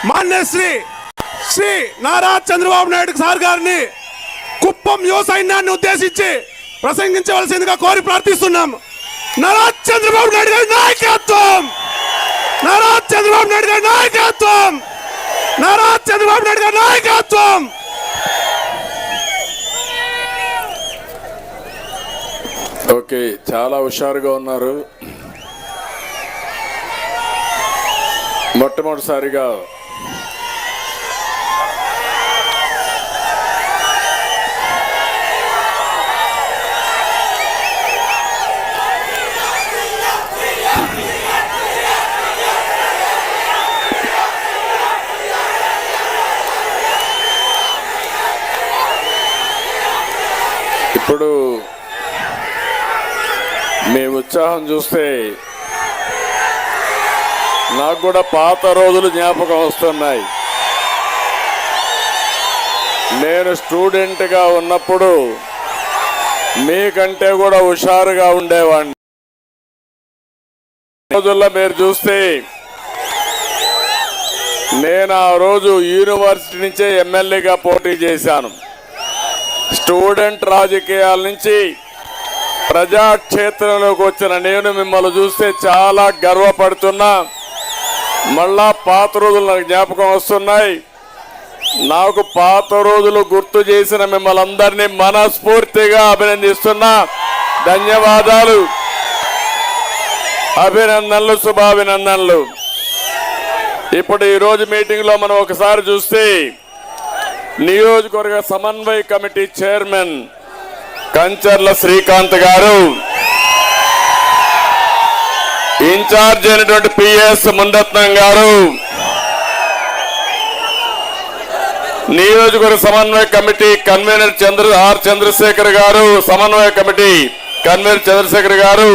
Manya Shri Nara Chandrababu Naidu sir గారిని కుప్పం యువ సైన్యాన్ని ఉద్దేశించి ప్రసంగించవలసిందిగా కోరి ప్రార్థిస్తున్నాం. నారా చంద్రబాబు నాయుడు గారి నాయకత్వం, నారా చంద్రబాబు నాయుడు గారి నాయకత్వం, నారా చంద్రబాబు నాయుడు గారి నాయకత్వం. ఓకే, చాలా హుషారుగా ఉన్నారు. మొట్టమొదటిసారిగా ఇప్పుడు మీ ఉత్సాహం చూస్తే నాకు కూడా పాత రోజులు జ్ఞాపకం వస్తున్నాయి. నేను స్టూడెంట్గా ఉన్నప్పుడు మీకంటే కూడా హుషారుగా ఉండేవాడిని. రోజుల్లో మీరు చూస్తే నేను ఆ రోజు యూనివర్సిటీ నుంచే ఎమ్మెల్యేగా పోటీ చేశాను. స్టూడెంట్ రాజకీయాల నుంచి ప్రజాక్షేత్రంలోకి వచ్చిన నేను మిమ్మల్ని చూస్తే చాలా గర్వపడుతున్నా. మళ్ళా పాత రోజులు నాకు జ్ఞాపకం వస్తున్నాయి. నాకు పాత రోజులు గుర్తు చేసిన మిమ్మల్ని అందరినీ మనస్ఫూర్తిగా అభినందిస్తున్నా. ధన్యవాదాలు, అభినందనలు, శుభాభినందనలు. ఇప్పుడు ఈరోజు మీటింగ్లో మనం ఒకసారి చూస్తే నియోజకవర్గ సమన్వయ కమిటీ చైర్మన్ కంచర్ల శ్రీకాంత్ గారు, ఇన్ఛార్జ్ అయినటువంటి పిఎస్ మునిరత్నం గారు, నియోజకవర్గ సమన్వయ కమిటీ కన్వీనర్ చంద్రశేఖర్ గారు, సమన్వయ కమిటీ కన్వీనర్ చంద్రశేఖర్ గారు,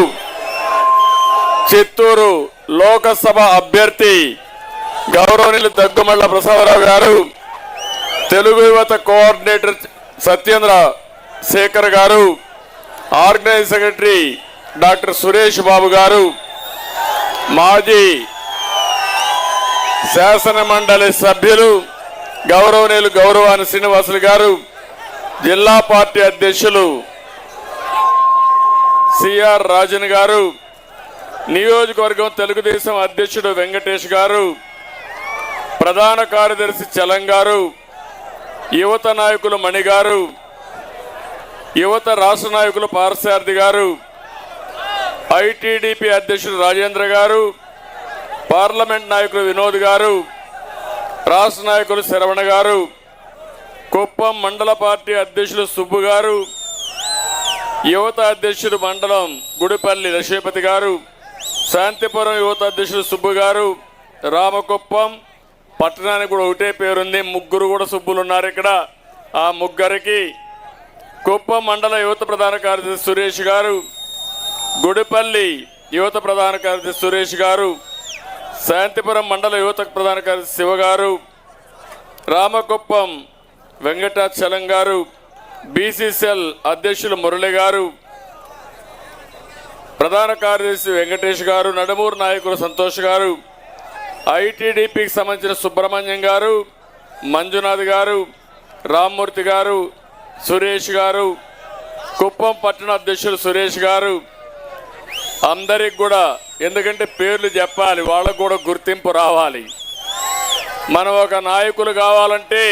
చిత్తూరు లోకసభ అభ్యర్థి గౌరవనీయులు దగ్గుమళ్ల ప్రసాదరావు గారు, తెలుగు యువత కోఆర్డినేటర్ సత్యేంద్ర శేఖర్ గారు, organising secretary doctor Suresh Babu గారు, మాజీ శాసన మండలి సభ్యులు గౌరవనీయులు గౌరవాని శ్రీనివాసులు గారు, జిల్లా పార్టీ అధ్యక్షులు సిఆర్ రాజన్ గారు, నియోజకవర్గం తెలుగుదేశం అధ్యక్షుడు వెంకటేష్ గారు, ప్రధాన కార్యదర్శి చలం గారు, యువత నాయకులు మణి గారు, యువత రాష్ట్ర నాయకులు పార్సారథి గారు, ఐటీడీపీ అధ్యక్షుడు రాజేంద్ర గారు, పార్లమెంట్ నాయకులు వినోద్ గారు, రాష్ట్ర నాయకులు శరవణ గారు, కుప్పం మండల పార్టీ అధ్యక్షులు సుబ్బు గారు, యువత అధ్యక్షుడు మండలం గుడిపల్లి లక్ష్మీపతి గారు, శాంతిపురం యువత అధ్యక్షుడు సుబ్బు గారు, రామకుప్పం పట్టణానికి కూడా ఒకటే పేరుంది, ముగ్గురు కూడా సుబ్బులు ఉన్నారు ఇక్కడ. ఆ ముగ్గురికి కుప్పం మండల యువత ప్రధాన కార్యదర్శి సురేష్ గారు, గుడిపల్లి యువత ప్రధాన కార్యదర్శి సురేష్ గారు, శాంతిపురం మండల యువత ప్రధాన కార్యదర్శి శివ గారు, రామకుప్పం వెంకటాచలం గారు, బీసీసీఎల్ అధ్యక్షులు మురళి గారు, ప్రధాన కార్యదర్శి వెంకటేష్ గారు, నడుమూరు నాయకులు సంతోష్ గారు, ఐటీడీపీకి సంబంధించిన సుబ్రహ్మణ్యం గారు, మంజునాథ్ గారు, రామ్మూర్తి గారు, సురేష్ గారు, కుప్పం పట్టణ అధ్యక్షులు సురేష్ గారు, అందరికి కూడా, ఎందుకంటే పేర్లు చెప్పాలి, వాళ్ళకు కూడా గుర్తింపు రావాలి. మనం ఒక నాయకులు కావాలంటే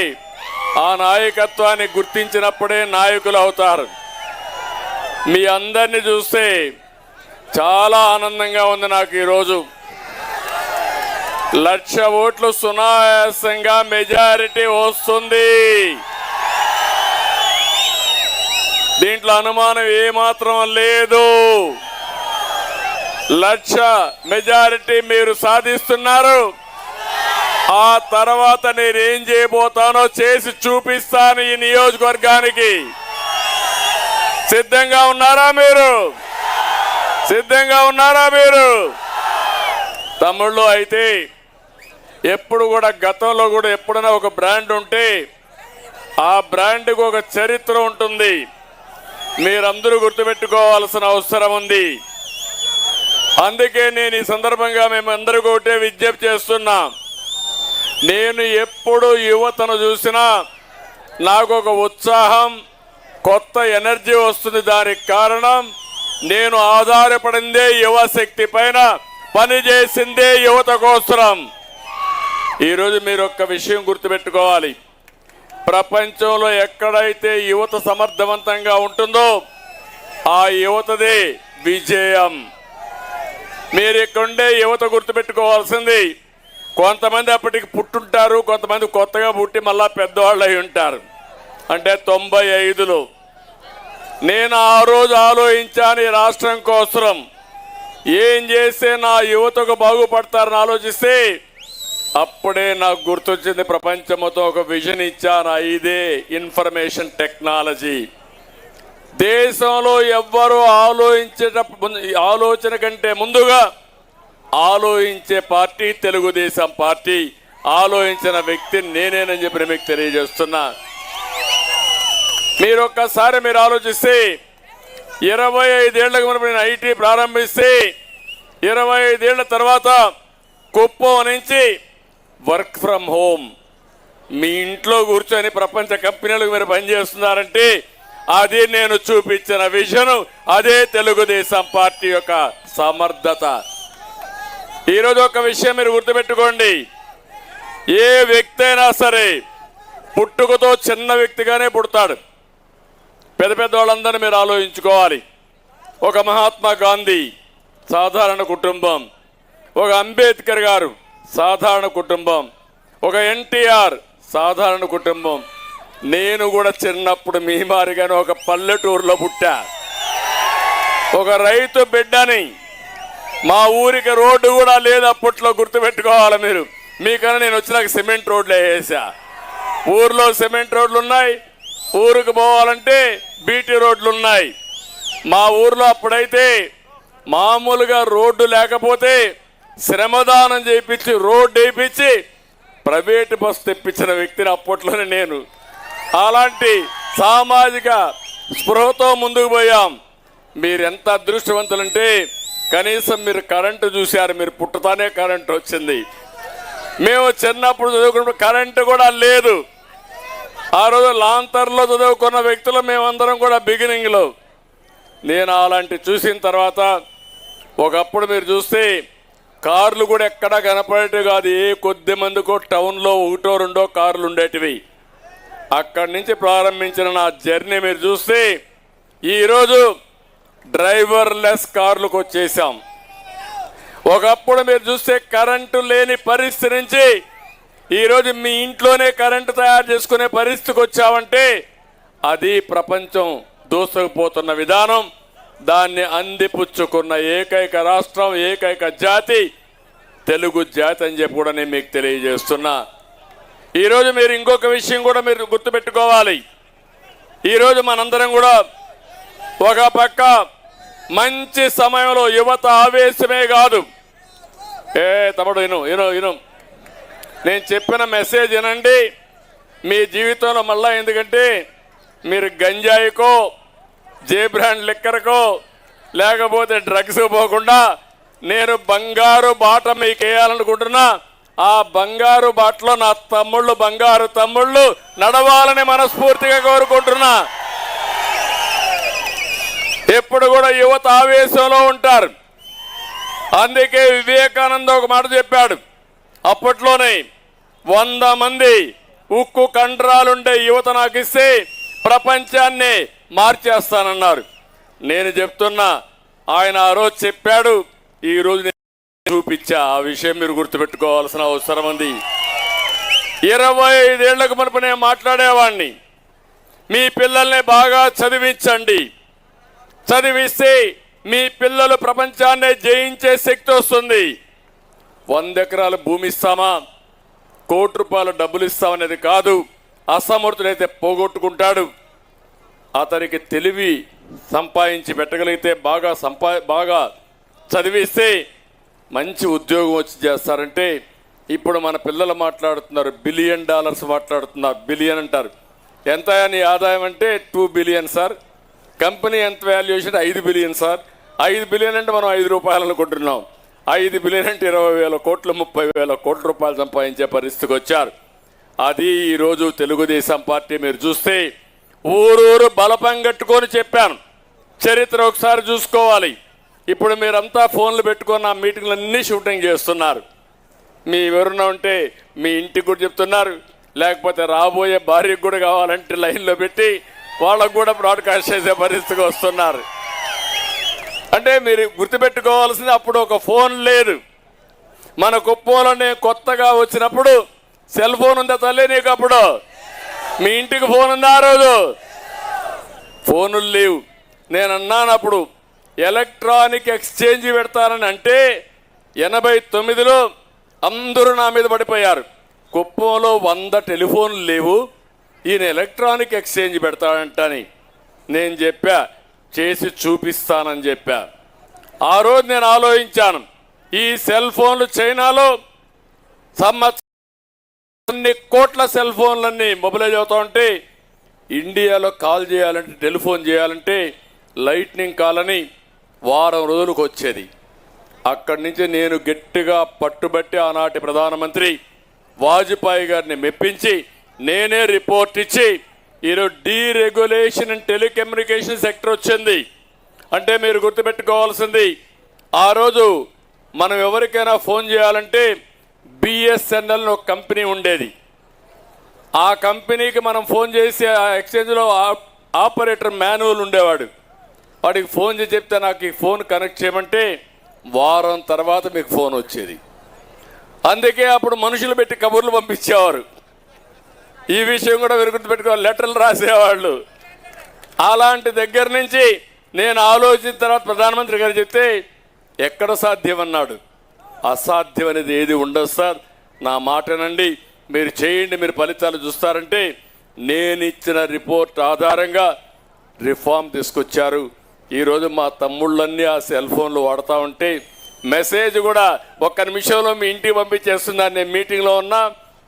ఆ నాయకత్వాన్ని గుర్తించినప్పుడే నాయకులు అవుతారు. మీ అందరినీ చూస్తే చాలా ఆనందంగా ఉంది నాకు. ఈరోజు 1,00,000 ఓట్లు సునాయాసంగా మెజారిటీ వస్తుంది. దీంట్లో అనుమానం ఏమాత్రం లేదు. 1,00,000 మెజారిటీ మీరు సాధిస్తున్నారు. ఆ తర్వాత నేనేం చేయబోతానో చేసి చూపిస్తాను ఈ నియోజకవర్గానికి. సిద్ధంగా ఉన్నారా మీరు? సిద్ధంగా ఉన్నారా మీరు? తమ్ముళ్ళు అయితే ఎప్పుడు కూడా, గతంలో కూడా ఎప్పుడైనా ఒక బ్రాండ్ ఉంటే ఆ బ్రాండ్కి ఒక చరిత్ర ఉంటుంది. మీరందరూ గుర్తుపెట్టుకోవాల్సిన అవసరం ఉంది. అందుకే నేను ఈ సందర్భంగా మేమందరికీ ఒకటే విజ్ఞప్తి చేస్తున్నా. నేను ఎప్పుడు యువతను చూసినా నాకు ఒక ఉత్సాహం, కొత్త ఎనర్జీ వస్తుంది. దానికి కారణం నేను ఆధారపడిందే యువశక్తి పైన, పనిచేసిందే యువత కోసం. ఈరోజు మీరు ఒక్క విషయం గుర్తుపెట్టుకోవాలి. ప్రపంచంలో ఎక్కడైతే యువత సమర్థవంతంగా ఉంటుందో ఆ యువతదే విజయం. మీరు ఇక్కడుండే యువత గుర్తుపెట్టుకోవాల్సింది, కొంతమంది అప్పటికి పుట్టుంటారు, కొంతమంది కొత్తగా పుట్టి మళ్ళా పెద్దవాళ్ళు అయి ఉంటారు. అంటే 95లో నేను ఆ రోజు ఆలోచించాను ఈ రాష్ట్రం కోసం ఏం చేస్తే నా యువతకు బాగుపడతారని ఆలోచిస్తే అప్పుడే నాకు గుర్తొచ్చింది, ప్రపంచంతో ఒక విజన్ ఇచ్చాను. ఇదే ఇన్ఫర్మేషన్ టెక్నాలజీ. దేశంలో ఎవ్వరూ ఆలోచన కంటే ముందుగా ఆలోచించే పార్టీ తెలుగుదేశం పార్టీ. ఆలోచించిన వ్యక్తి నేనేనని చెప్పి మీకు తెలియజేస్తున్నా. మీరు ఒక్కసారి మీరు ఆలోచిస్తే 25 ఏళ్లకు మనం నేను ఐటీ ప్రారంభిస్తే 25 ఏళ్ల తర్వాత కుప్పం నుంచి వర్క్ ఫ్రమ్ హోమ్, మీ ఇంట్లో కూర్చొని ప్రపంచ కంపెనీలకు మీరు పనిచేస్తున్నారంటే అది నేను చూపించిన విజన్, అదే తెలుగుదేశం పార్టీ యొక్క సమర్థత. ఈరోజు ఒక విషయం మీరు గుర్తుపెట్టుకోండి, ఏ వ్యక్తి అయినా సరే పుట్టుకతో చిన్న వ్యక్తిగానే పుడతాడు. పెద్ద పెద్ద వాళ్ళందరినీ మీరు ఆలోచించుకోవాలి. ఒక మహాత్మా గాంధీ సాధారణ కుటుంబం, ఒక అంబేద్కర్ గారు సాధారణ కుటుంబం, ఒక ఎన్టీఆర్ సాధారణ కుటుంబం. నేను కూడా చిన్నప్పుడు మీ మారిగానే ఒక పల్లెటూరులో పుట్టా. ఒక రైతు బిడ్డని. మా ఊరికి రోడ్డు కూడా లేదు అప్పట్లో, గుర్తుపెట్టుకోవాలి మీరు. మీకన్నా నేను వచ్చినాక సిమెంట్ రోడ్లు వేసా. ఊర్లో సిమెంట్ రోడ్లు ఉన్నాయి, ఊరికి పోవాలంటే బీటీ రోడ్లు ఉన్నాయి. మా ఊర్లో అప్పుడైతే మామూలుగా రోడ్డు లేకపోతే శ్రమదానం చేయించి రోడ్డు వేయించి ప్రైవేట్ బస్సు తెప్పించిన వ్యక్తిని అప్పట్లోనే నేను. అలాంటి సామాజిక స్పృహతో ముందుకు పోయాం. మీరు ఎంత అదృష్టవంతులంటే కనీసం మీరు కరెంటు చూశారు. మీరు పుట్టతానే కరెంటు వచ్చింది. మేము చిన్నప్పుడు చదువుకున్నప్పుడు కరెంటు కూడా లేదు. ఆ రోజు లాంతర్లో చదువుకున్న వ్యక్తులు మేమందరం కూడా బిగినింగ్లో. నేను అలాంటి చూసిన తర్వాత ఒకప్పుడు మీరు చూస్తే కార్లు కూడా ఎక్కడా కనపడేవి కాదు. ఏ కొద్ది మందికో టౌన్లో 1-2 కార్లు ఉండేటివి. అక్కడి నుంచి ప్రారంభించిన నా జర్నీ మీరు చూస్తే ఈరోజు డ్రైవర్లెస్ కార్లకు వచ్చేసాం. ఒకప్పుడు మీరు చూస్తే కరెంటు లేని పరిస్థితి నుంచి ఈరోజు మీ ఇంట్లోనే కరెంటు తయారు చేసుకునే పరిస్థితికి వచ్చామంటే అది ప్రపంచం దూసుకుపోతున్న విధానం. దాన్ని అందిపుచ్చుకున్న ఏకైక రాష్ట్రం, ఏకైక జాతి తెలుగు జాతి అని చెప్పి కూడా నేను మీకు తెలియజేస్తున్నా. ఈరోజు మీరు ఇంకొక విషయం కూడా మీరు గుర్తుపెట్టుకోవాలి. ఈరోజు మనందరం కూడా ఒక పక్క మంచి సమయంలో యువత ఆవేశమే కాదు. తమ్ముడు ఇను నేను చెప్పిన మెసేజ్ వినండి. మీ జీవితంలో మళ్ళా, ఎందుకంటే మీరు గంజాయికో, జే బ్రాండ్ లిక్కర్కో లేకపోతే డ్రగ్స్ పోకుండా నేను బంగారు బాట మీకు వేయాలనుకుంటున్నా. ఆ బంగారు బాటలో నా తమ్ముళ్ళు, బంగారు తమ్ముళ్ళు నడవాలని మనస్ఫూర్తిగా కోరుకుంటున్నా. ఎప్పుడు కూడా యువత ఆవేశంలో ఉంటారు. అందుకే వివేకానంద ఒక మాట చెప్పాడు. అప్పట్లోనే 100 మంది ఉక్కు కండరాలుండే యువత నాకు ఇస్తే ప్రపంచాన్ని మార్చేస్తానన్నారు. నేను చెప్తున్నా, ఆయన ఆ రోజు చెప్పాడు, ఈ రోజు నేను చూపించా. ఆ విషయం మీరు గుర్తుపెట్టుకోవాల్సిన అవసరం ఉంది. 25 ఏళ్లకు మునుపు నేను మాట్లాడేవాడిని, మీ పిల్లల్ని బాగా చదివించండి, చదివిస్తే మీ పిల్లలు ప్రపంచాన్ని జయించే శక్తి వస్తుంది. 100 ఎకరాల భూమి ఇస్తామా, ₹1 డబ్బులు ఇస్తామనేది కాదు. అసమర్థుడైతే పోగొట్టుకుంటాడు. అతనికి తెలివి సంపాదించి పెట్టగలిగితే బాగా చదివిస్తే మంచి ఉద్యోగం వచ్చి చేస్తారంటే ఇప్పుడు మన పిల్లలు మాట్లాడుతున్నారు, $1 బిలియన్ మాట్లాడుతున్నారు. బిలియన్ అంటారు. ఎంత నీ ఆదాయం అంటే 2 బిలియన్ సార్. కంపెనీ ఎంత వాల్యుయేషన్? 5 billion sir. 5 బిలియన్ అంటే మనం ₹5 అనుకుంటున్నాం. 5 బిలియన్ అంటే 20,000 కోట్లు 30,000 కోట్ల రూపాయలు సంపాదించే పరిస్థితికి వచ్చారు. అది ఈరోజు తెలుగుదేశం పార్టీ మీరు చూస్తే ఊరూరు బలపం కట్టుకొని చెప్పాను. చరిత్ర ఒకసారి చూసుకోవాలి. ఇప్పుడు మీరంతా ఫోన్లు పెట్టుకొని ఆ మీటింగ్లన్నీ షూటింగ్ చేస్తున్నారు. మీ ఎవరున్నా ఉంటే మీ ఇంటికి కూడా చెప్తున్నారు, లేకపోతే రాబోయే భార్యకు కూడా కావాలంటే లైన్లో పెట్టి వాళ్ళకు కూడా బ్రాడ్కాస్ట్ చేసే పరిస్థితికి వస్తున్నారు. అంటే మీరు గుర్తుపెట్టుకోవాల్సింది, అప్పుడు ఒక ఫోన్ లేదు. మన కుప్పంలోనే కొత్తగా వచ్చినప్పుడు సెల్ ఫోన్ ఉందా తల్లి నీకు? అప్పుడు మీ ఇంటికి ఫోన్ ఉందా? ఆ రోజు ఫోనులు లేవు. నేను అన్నాను అప్పుడు ఎలక్ట్రానిక్ ఎక్స్చేంజ్ పెడతానని, అంటే 89లో అందరూ నా మీద పడిపోయారు. కుప్పంలో 100 టెలిఫోన్లు లేవు, ఈయన ఎలక్ట్రానిక్ ఎక్స్చేంజ్ పెడతాడంటని. నేను చెప్పా, చేసి చూపిస్తానని చెప్పా. ఆ రోజు నేను ఆలోచించాను, ఈ సెల్ ఫోన్లు చైనాలో కొన్ని కోట్ల సెల్ ఫోన్లన్నీ మొబిలైజ్ అవుతా ఉంటే, ఇండియాలో కాల్ చేయాలంటే, టెలిఫోన్ చేయాలంటే లైట్నింగ్ కాల్ అని వారం రోజులకు వచ్చేది. అక్కడి నుంచి నేను గట్టిగా పట్టుబట్టి ఆనాటి ప్రధానమంత్రి వాజ్పేయి గారిని మెప్పించి నేనే రిపోర్ట్ ఇచ్చి ఈరోజు డీరెగ్యులేషన్ అండ్ టెలికమ్యూనికేషన్ సెక్టర్ వచ్చింది. అంటే మీరు గుర్తుపెట్టుకోవాల్సింది, ఆ రోజు మనం ఎవరికైనా ఫోన్ చేయాలంటే బిఎస్ఎన్ఎల్ ఒక కంపెనీ ఉండేది. ఆ కంపెనీకి మనం ఫోన్ చేసి ఆ ఎక్స్చేంజ్లో ఆపరేటర్ మాన్యువల్ ఉండేవాడు. వాడికి ఫోన్ చేసి చెప్తే నాకు ఈ ఫోన్ కనెక్ట్ చేయమంటే వారం తర్వాత మీకు ఫోన్ వచ్చేది. అందుకే అప్పుడు మనుషులు పెట్టి కబుర్లు పంపించేవారు. ఈ విషయం కూడా మీరు గుర్తుపెట్టుకోవాలి, లెటర్లు రాసేవాళ్ళు. అలాంటి దగ్గర నుంచి నేను ఆలోచించిన తర్వాత ప్రధానమంత్రి గారు చెప్తే ఎక్కడ సాధ్యం అన్నాడు. అసాధ్యం అనేది ఏది ఉండదు సార్, నా మాటనండి, మీరు చేయండి, మీరు ఫలితాలు చూస్తారంటే నేను ఇచ్చిన రిపోర్ట్ ఆధారంగా రిఫార్మ్ తీసుకొచ్చారు. ఈరోజు మా తమ్ముళ్ళన్నీ ఆ సెల్ ఫోన్లు వాడుతూ ఉంటే మెసేజ్ కూడా 1 నిమిషంలో మీ ఇంటికి పంపించేస్తున్నారు. నేను మీటింగ్లో ఉన్నా,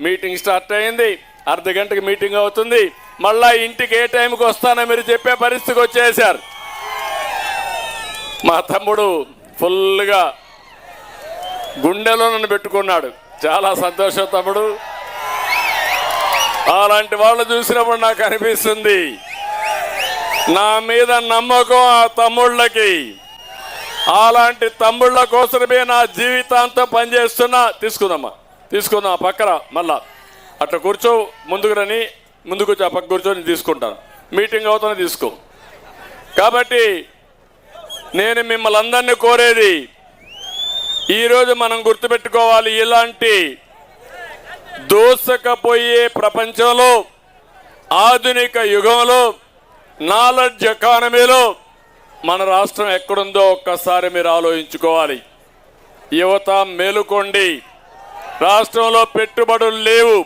మీటింగ్ స్టార్ట్ అయింది, అర్ధగంటకి మీటింగ్ అవుతుంది, మళ్ళా ఇంటికి ఏ టైంకి వస్తానో మీరు చెప్పే పరిస్థితికి వచ్చేసారు. మా తమ్ముడు ఫుల్గా గుండెలో నన్ను పెట్టుకున్నాడు. చాలా సంతోషం తమ్ముడు. అలాంటి వాళ్ళు చూసినప్పుడు నాకు అనిపిస్తుంది, నా మీద నమ్మకం ఆ తమ్ముళ్ళకి. అలాంటి తమ్ముళ్ళ కోసమే నా జీవితాంతం పనిచేస్తున్నా. తీసుకుందాం పక్కన మళ్ళా అట్లా కూర్చో, ముందుకు రని, ముందుకు వచ్చి ఆ పక్క కూర్చొని తీసుకుంటాను, మీటింగ్ అవుతానే తీసుకో. కాబట్టి నేను మిమ్మల్ని అందరినీ కోరేది, ఈరోజు మనం గుర్తుపెట్టుకోవాలి, ఇలాంటి దోసకపోయే ప్రపంచంలో, ఆధునిక యుగంలో, నాలెడ్జ్ ఎకానమీలో మన రాష్ట్రం ఎక్కడుందో ఒక్కసారి మీరు ఆలోచించుకోవాలి. యువత మేలుకోండి. రాష్ట్రంలో పెట్టుబడులు లేవు,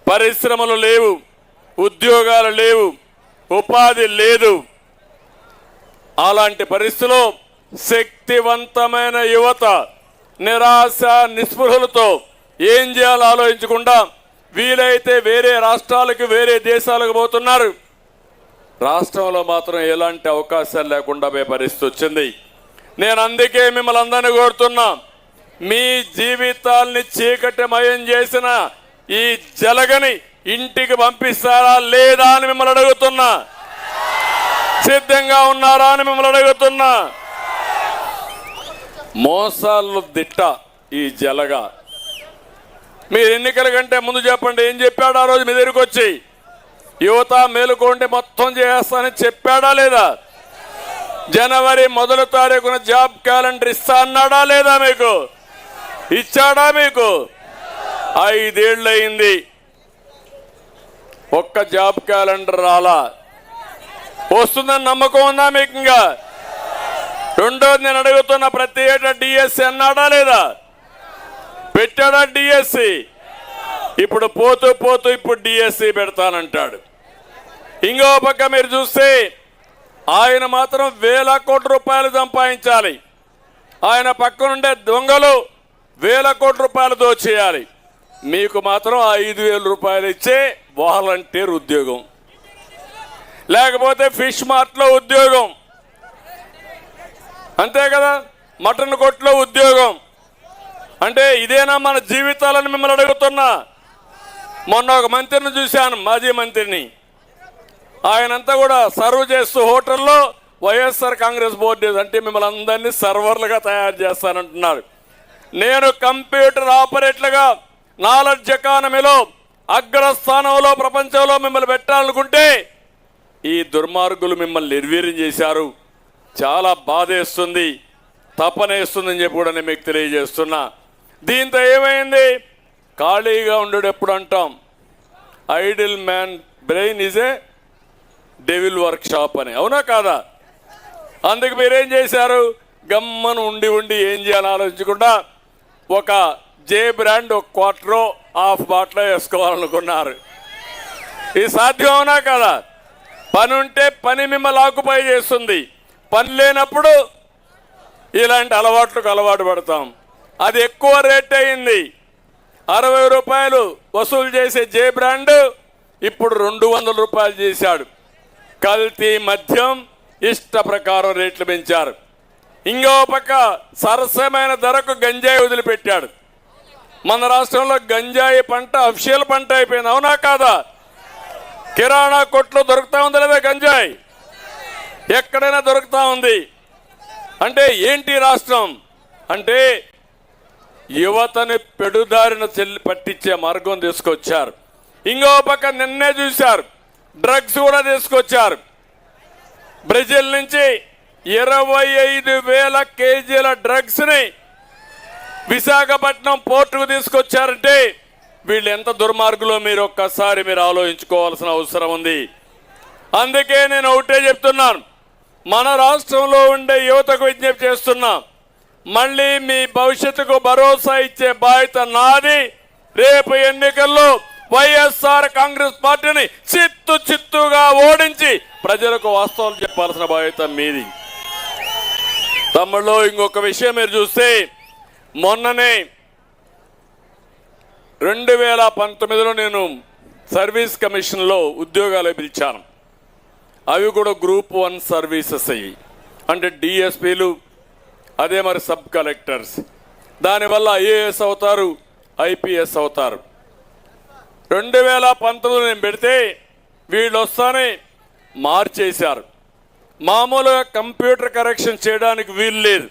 పరిశ్రమలు లేవు, ఉద్యోగాలు లేవు, ఉపాధి లేదు. అలాంటి పరిస్థితిలో శక్తివంతమైన యువత నిరాశ నిస్పృహలతో ఏం చేయాలో ఆలోచించకుండా వీలైతే వేరే రాష్ట్రాలకు, వేరే దేశాలకు పోతున్నారు. రాష్ట్రంలో మాత్రం ఎలాంటి అవకాశాలు లేకుండా పోయే పరిస్థితి వచ్చింది. నేను అందుకే మిమ్మల్ని అందరినీ కోరుతున్నా, మీ జీవితాల్ని చీకటిమయం చేసిన ఈ జలగని ఇంటికి పంపిస్తారా లేదా అని మిమ్మల్ని అడుగుతున్నా. సిద్ధంగా ఉన్నారా అని మిమ్మల్ని అడుగుతున్నా. మోసాలు దిట్ట ఈ జలగా. మీరు ఎన్నికల కంటే ముందు చెప్పండి, ఏం చెప్పాడు ఆ రోజు మీ దగ్గరికి వచ్చి? యువత మేలుకోండి, మొత్తం చేస్తానని చెప్పాడా లేదా? జనవరి 1వ తారీఖున జాబ్ క్యాలెండర్ ఇస్తా అన్నాడా లేదా? మీకు ఇచ్చాడా? మీకు 5 ఏళ్ళు అయింది, ఒక్క జాబ్ క్యాలెండర్ రాలా. వస్తుందని నమ్మకం ఉందా మీకు? ఇంకా రెండోది నేను అడుగుతున్న, ప్రతి ఏటా డిఎస్సి అన్నాడా లేదా? పెట్టాడా డిఎస్సి? ఇప్పుడు పోతూ పోతూ ఇప్పుడు డిఎస్సి పెడతానంటాడు. ఇంకో పక్క మీరు చూస్తే ఆయన మాత్రం 1,000 కోట్ల రూపాయలు సంపాదించాలి. ఆయన పక్కనుండే దొంగలు 1,000 కోట్ల రూపాయలు దోచేయాలి. మీకు మాత్రం 5,000 రూపాయలు ఇచ్చే వాలంటీర్ ఉద్యోగం, లేకపోతే ఫిష్ మార్ట్లో ఉద్యోగం, అంతే కదా, మటన్ కొట్లో ఉద్యోగం, అంటే ఇదేనా మన జీవితాలని మిమ్మల్ని అడుగుతున్నా. మొన్న ఒక మంత్రిని చూశాను, మాజీ మంత్రిని. ఆయనంతా కూడా సర్వ్ చేస్తూ హోటల్లో వైఎస్ఆర్ కాంగ్రెస్ బోర్డు అంటే మిమ్మల్ని అందరినీ సర్వర్లుగా తయారు చేస్తానంటున్నారు. నేను కంప్యూటర్ ఆపరేటర్లుగా నాలెడ్జ్ ఎకానమీలో అగ్రస్థానంలో ప్రపంచంలో మిమ్మల్ని పెట్టాలనుకుంటే ఈ దుర్మార్గులు మిమ్మల్ని నిర్వీర్యం చేశారు. చాలా బాధేస్తుంది, తపనేస్తుందని చెప్పి కూడా నేను మీకు తెలియజేస్తున్నా. దీంతో ఏమైంది? ఖాళీగా ఉండడు ఎప్పుడు అంటాం, idle man brain is a devil workshop అని, అవునా కాదా? అందుకు మీరేం చేశారు? గమ్మను ఉండి ఉండి ఏం చేయాలని ఆలోచించకుండా ఒక జే బ్రాండ్ ఒక క్వార్టరో హాఫ్ బాటిల్ వేసుకోవాలనుకున్నారు. ఇది సాధ్యం అవునా కదా? పని ఉంటే పని మిమ్మల్ని ఆకుపై చేస్తుంది, పని లేనప్పుడు ఇలాంటి అలవాట్లకు అలవాటు పడతాం. అది ఎక్కువ రేట్ అయింది. 60 రూపాయలు వసూలు చేసే జే బ్రాండ్ ఇప్పుడు 200 రూపాయలు చేశాడు. కల్తీ మద్యం ఇష్ట ప్రకారం రేట్లు పెంచారు. ఇంకో పక్క సరసమైన ధరకు గంజాయి వదిలిపెట్టాడు. మన రాష్ట్రంలో గంజాయి పంట అఫిషియల్ పంట అయిపోయింది, అవునా కాదా? కిరాణా కొట్లో దొరుకుతా ఉంది లేదా గంజాయి? ఎక్కడైనా దొరుకుతా ఉంది. అంటే ఏంటి రాష్ట్రం అంటే యువతని పెడుదారిన పట్టించే మార్గం తీసుకొచ్చారు. ఇంకో పక్క నిన్నే చూశారు, డ్రగ్స్ కూడా తీసుకొచ్చారు. బ్రెజిల్ నుంచి 25,000 కేజీల డ్రగ్స్ ని విశాఖపట్నం పోర్టుకు తీసుకొచ్చారంటే వీళ్ళు ఎంత దుర్మార్గులో మీరు ఒక్కసారి ఆలోచించుకోవాల్సిన అవసరం ఉంది. అందుకే నేను ఒకటే చెప్తున్నాను, మన రాష్ట్రంలో ఉండే యువతకు విజ్ఞప్తి చేస్తున్నా, మళ్ళీ మీ భవిష్యత్తుకు భరోసా ఇచ్చే బాధ్యత నాది. రేపు ఎన్నికల్లో వైఎస్ఆర్ కాంగ్రెస్ పార్టీని చిత్తుగా ఓడించి ప్రజలకు వాస్తవాలు చెప్పాల్సిన బాధ్యత మీది. తమ్ముళ్ళు, ఇంకొక విషయం మీరు చూస్తే, మొన్ననే 2019లో నేను సర్వీస్ కమిషన్లో ఉద్యోగాలు పిలిచాను. అవి కూడా గ్రూప్ 1 సర్వీసెస్ అయ్యి, అంటే డిఎస్పీలు, అదే మరి సబ్ కలెక్టర్స్. దానివల్ల ఐఏఎస్ అవుతారు, ఐపీఎస్ అవుతారు. 2019లో నేను పెడితే వీళ్ళు వస్తానే మార్చేశారు. మామూలుగా కంప్యూటర్ కరెక్షన్ చేయడానికి వీలు లేదు,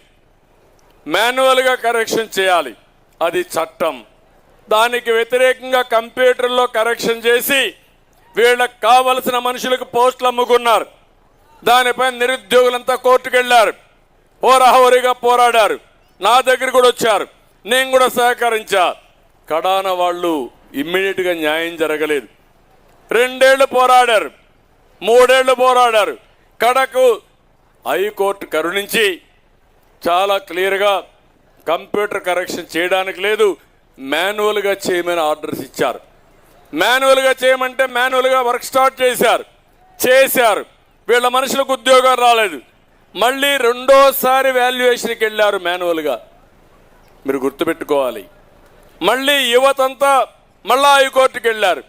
మాన్యువల్గా కరెక్షన్ చేయాలి, అది చట్టం. దానికి వ్యతిరేకంగా కంప్యూటర్లో కరెక్షన్ చేసి వీళ్ళకి కావలసిన మనుషులకు పోస్టులు అమ్ముకున్నారు. దానిపై నిరుద్యోగులంతా కోర్టుకు వెళ్ళారు, హోరాహోరీగా పోరాడారు. నా దగ్గర కూడా వచ్చారు, నేను కూడా సహకరించా. కడాన వాళ్ళు ఇమ్మీడియట్గా న్యాయం జరగలేదు. 2 ఏళ్ళు పోరాడారు, 3 ఏళ్ళు పోరాడారు. కడకు హైకోర్టు కరుణించి చాలా క్లియర్గా కంప్యూటర్ కరెక్షన్ చేయడానికి లేదు, మాన్యువల్గా చేయమని ఆర్డర్స్ ఇచ్చారు. మాన్యువల్గా చేయమంటే మాన్యువల్గా వర్క్ స్టార్ట్ చేశారు. వీళ్ళ మనుషులకు ఉద్యోగాలు రాలేదు. మళ్ళీ రెండోసారి వాల్యుయేషన్కి వెళ్ళారు మాన్యువల్గా. మీరు గుర్తుపెట్టుకోవాలి, మళ్ళీ యువతంతా మళ్ళా హైకోర్టుకి వెళ్ళారు.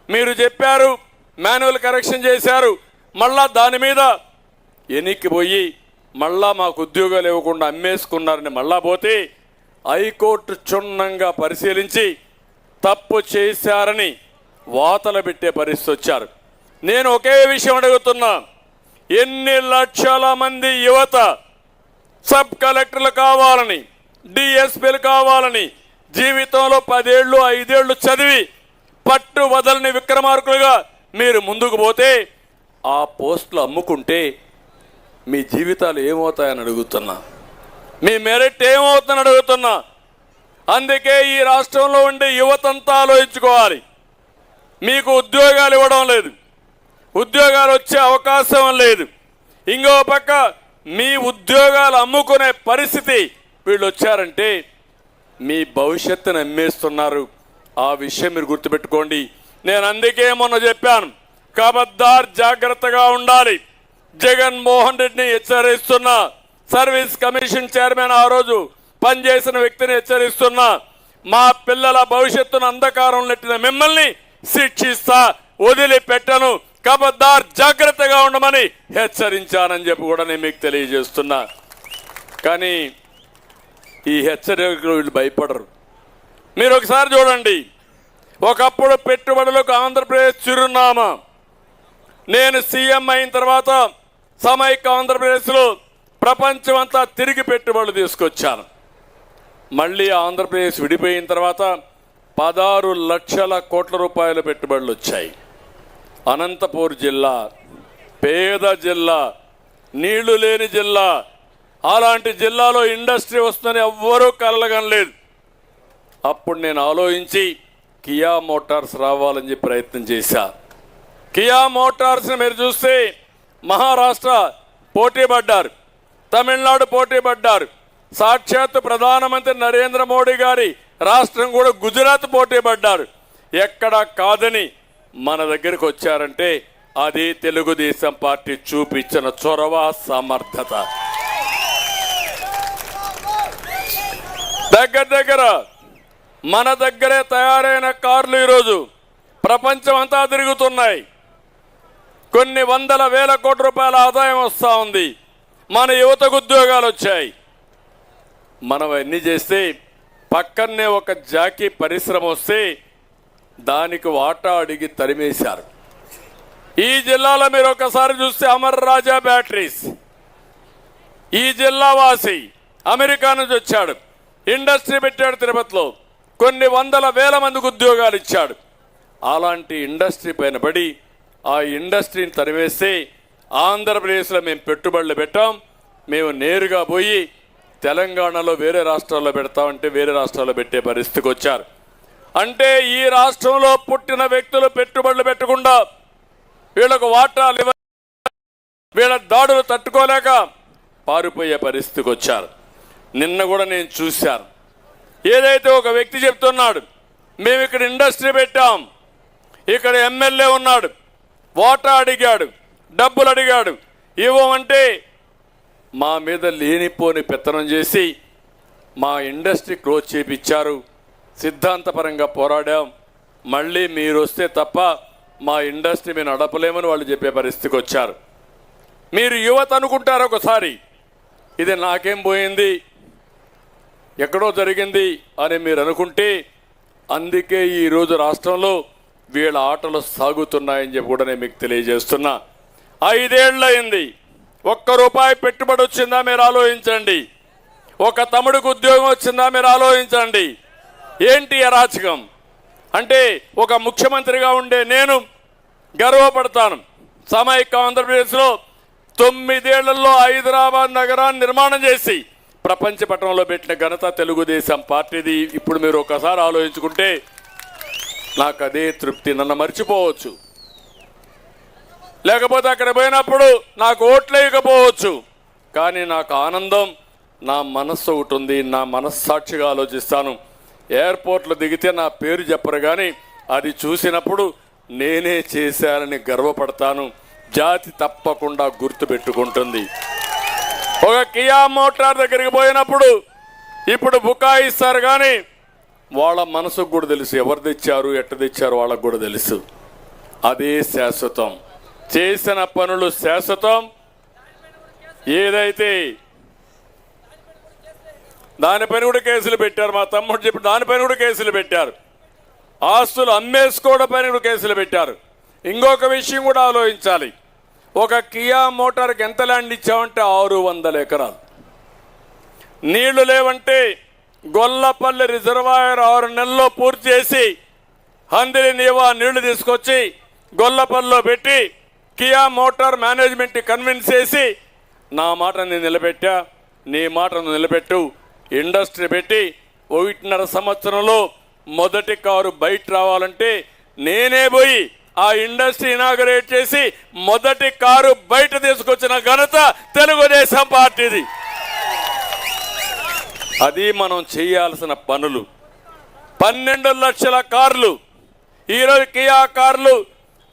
మీరు చెప్పారు, మాన్యువల్ కరెక్షన్ చేశారు, మళ్ళా దాని మీద ఎన్నికిపోయి మళ్ళా మాకు ఉద్యోగాలు ఇవ్వకుండా అమ్మేసుకున్నారని మళ్ళా పోతే హైకోర్టు క్షుణ్ణంగా పరిశీలించి తప్పు చేశారని వాతలు పెట్టే పరిస్థితి వచ్చారు. నేను ఒకే విషయం అడుగుతున్నా, ఎన్ని లక్షల మంది యువత సబ్ కలెక్టర్లు కావాలని, డిఎస్పీలు కావాలని, జీవితంలో 10 ఏళ్ళు 5 ఏళ్ళు చదివి పట్టు వదలని విక్రమార్కులుగా మీరు ముందుకు పోతే ఆ పోస్టులు అమ్ముకుంటే మీ జీవితాలు ఏమవుతాయని అడుగుతున్నా, మీ మెరిట్ ఏమవుతుందని అడుగుతున్నా. అందుకే ఈ రాష్ట్రంలో ఉండే యువతంతా ఆలోచించుకోవాలి. మీకు ఉద్యోగాలు ఇవ్వడం లేదు, ఉద్యోగాలు వచ్చే అవకాశం లేదు. ఇంకో పక్క మీ ఉద్యోగాలు అమ్ముకునే పరిస్థితి వీళ్ళు వచ్చారంటే మీ భవిష్యత్తును అమ్మేస్తున్నారు. ఆ విషయం మీరు గుర్తుపెట్టుకోండి. నేను అందుకే మొన్న చెప్పాను, ఖబర్దార్ జాగ్రత్తగా ఉండాలి. జగన్మోహన్ రెడ్డిని హెచ్చరిస్తున్నా, సర్వీస్ కమిషన్ చైర్మన్ ఆ రోజు పనిచేసిన వ్యక్తిని హెచ్చరిస్తున్నా, మా పిల్లల భవిష్యత్తును అంధకారం నెట్టిన మిమ్మల్ని శిక్షిస్తా, వదిలిపెట్టను, ఖబర్దార్ జాగ్రత్తగా ఉండమని హెచ్చరించానని చెప్పి కూడా నేను మీకు తెలియజేస్తున్నా. కానీ ఈ హెచ్చరికలు వీళ్ళు భయపడరు. మీరు ఒకసారి చూడండి, ఒకప్పుడు పెట్టుబడులకు ఆంధ్రప్రదేశ్ చిరునామా. నేను సీఎం అయిన తర్వాత సమైక్య ఆంధ్రప్రదేశ్లో ప్రపంచం అంతా తిరిగి పెట్టుబడులు తీసుకొచ్చాను. మళ్ళీ ఆంధ్రప్రదేశ్ విడిపోయిన తర్వాత 16 లక్షల కోట్ల రూపాయల పెట్టుబడులు వచ్చాయి. అనంతపూర్ జిల్లా పేద జిల్లా, నీళ్లు లేని జిల్లా. అలాంటి జిల్లాలో ఇండస్ట్రీ వస్తుందని ఎవ్వరూ కలగనలేదు. అప్పుడు నేను ఆలోచించి కియా మోటార్స్ రావాలని చెప్పి ప్రయత్నం చేశా. కియా మోటార్స్ని మీరు చూస్తే మహారాష్ట్ర పోటీ పడ్డారు, తమిళనాడు పోటీ పడ్డారు, సాక్షాత్ ప్రధానమంత్రి నరేంద్ర మోడీ గారి రాష్ట్రం కూడా గుజరాత్ పోటీ పడ్డారు. ఎక్కడా కాదని మన దగ్గరికి వచ్చారంటే అది తెలుగుదేశం పార్టీ చూపించిన చొరవ, సమర్థత. దగ్గర మన దగ్గరే తయారైన కార్లు ఈరోజు ప్రపంచం అంతా తిరుగుతున్నాయి. కొన్ని వందల వేల కోట్ల రూపాయల ఆదాయం వస్తూ ఉంది. మన యువతకు ఉద్యోగాలు వచ్చాయి. మనం అన్నీ చేస్తే పక్కనే ఒక జాకీ పరిశ్రమ వస్తే దానికి వాటా అడిగి తరిమేశారు. ఈ జిల్లాలో మీరు ఒకసారి చూస్తే అమర్ రాజా బ్యాటరీస్, ఈ జిల్లా వాసి అమెరికా నుంచి వచ్చాడు, ఇండస్ట్రీ పెట్టాడు తిరుపతిలో, కొన్ని వందల వేల మందికి ఉద్యోగాలు ఇచ్చాడు. అలాంటి ఇండస్ట్రీ పైన పడి ఆ ఇండస్ట్రీని తరివేస్తే ఆంధ్రప్రదేశ్లో మేము పెట్టుబడులు పెట్టాం. మేము నేరుగా పోయి తెలంగాణలో వేరే రాష్ట్రాల్లో పెడతామంటే వేరే రాష్ట్రాల్లో పెట్టే పరిస్థితికి వచ్చారు. అంటే ఈ రాష్ట్రంలో పుట్టిన వ్యక్తులు పెట్టుబడులు పెట్టకుండా వీళ్ళకు వాటాలు ఇవ్వ, వీళ్ళ దాడులు తట్టుకోలేక పారిపోయే పరిస్థితికి వచ్చారు. నిన్న కూడా నేను చూశాను, ఏదైతే ఒక వ్యక్తి చెప్తున్నాడు, మేము ఇక్కడ ఇండస్ట్రీ పెట్టాం, ఇక్కడ ఎమ్మెల్యే ఉన్నాడు, వాటా అడిగాడు, డబ్బులు అడిగాడు, ఇవ్వమంటే మా మీద లేనిపోని పెత్తనం చేసి మా ఇండస్ట్రీ క్లోజ్ చేయించారు. సిద్ధాంతపరంగా పోరాడాం. మళ్ళీ మీరు వస్తే తప్ప మా ఇండస్ట్రీ మేము నడపలేమని వాళ్ళు చెప్పే పరిస్థితికి వచ్చారు. మీరు యువత అనుకుంటారు ఒకసారి, ఇది నాకేం పోయింది, ఎక్కడో జరిగింది అని మీరు అనుకుంటే, అందుకే ఈరోజు రాష్ట్రంలో వీళ్ళ ఆటలు సాగుతున్నాయని చెప్పి కూడా నేను మీకు తెలియజేస్తున్నా. 5 ఏళ్ళయింది, ₹1 పెట్టుబడి వచ్చిందా మీరు ఆలోచించండి. ఒక తమ్ముడికి ఉద్యోగం వచ్చిందా మీరు ఆలోచించండి. ఏంటి అరాచకం అంటే, ఒక ముఖ్యమంత్రిగా ఉండే నేను గర్వపడతాను. సమైక్య ఆంధ్రప్రదేశ్లో 9 ఏళ్లలో హైదరాబాద్ నగరాన్ని నిర్మాణం చేసి ప్రపంచ పట్టణంలో పెట్టిన ఘనత తెలుగుదేశం పార్టీది. ఇప్పుడు మీరు ఒకసారి ఆలోచించుకుంటే నాకు అదే తృప్తి. నన్ను మర్చిపోవచ్చు, లేకపోతే అక్కడ పోయినప్పుడు నాకు ఓట్లు వేయకపోవచ్చు, కానీ నాకు ఆనందం, నా మనస్సు ఒకటి ఉంది, నా మనస్సాక్షిగా ఆలోచిస్తాను. ఎయిర్పోర్ట్లో దిగితే నా పేరు చెప్పరు, కానీ అది చూసినప్పుడు నేనే చేశానని గర్వపడతాను. జాతి తప్పకుండా గుర్తుపెట్టుకుంటుంది. ఒక కియా మోటార్ దగ్గరికి పోయినప్పుడు ఇప్పుడు బుకాయిస్తారు, కానీ వాళ్ళ మనసుకు కూడా తెలుసు ఎవరు తెచ్చారు, ఎట్ట తెచ్చారు, వాళ్ళకు కూడా తెలుసు. అదే శాశ్వతం, చేసిన పనులు శాశ్వతం. ఏదైతే దానిపైన కూడా కేసులు పెట్టారు, మా తమ్ముడు చెప్పి దానిపైన కూడా కేసులు పెట్టారు. ఆస్తులు అమ్మేసుకోవడం పైన కూడా కేసులు పెట్టారు. ఇంకొక విషయం కూడా ఆలోచించాలి, ఒక కియా మోటార్కి ఎంత ల్యాండ్ ఇచ్చామంటే 600 ఎకరాలు. నీళ్లు లేవంటే గొల్లపల్లి రిజర్వాయర్ 6 నెలల్లో పూర్తి చేసి హందిరి నీవా నీళ్లు తీసుకొచ్చి గొల్లపల్లిలో పెట్టి కియా మోటార్ మేనేజ్మెంట్ కన్విన్స్ చేసి నా మాట నేను నిలబెట్టా, నీ మాట నువ్వు నిలబెట్టు, ఇండస్ట్రీ పెట్టి 1.5 సంవత్సరంలో మొదటి కారు బయట రావాలంటే నేనే పోయి ఆ ఇండస్ట్రీ ఇనాగరేట్ చేసి మొదటి కారు బయట తీసుకొచ్చిన ఘనత తెలుగుదేశం పార్టీది. అది మనం చేయాల్సిన పనులు. 12 లక్షల కార్లు ఈరోజు కియా కార్లు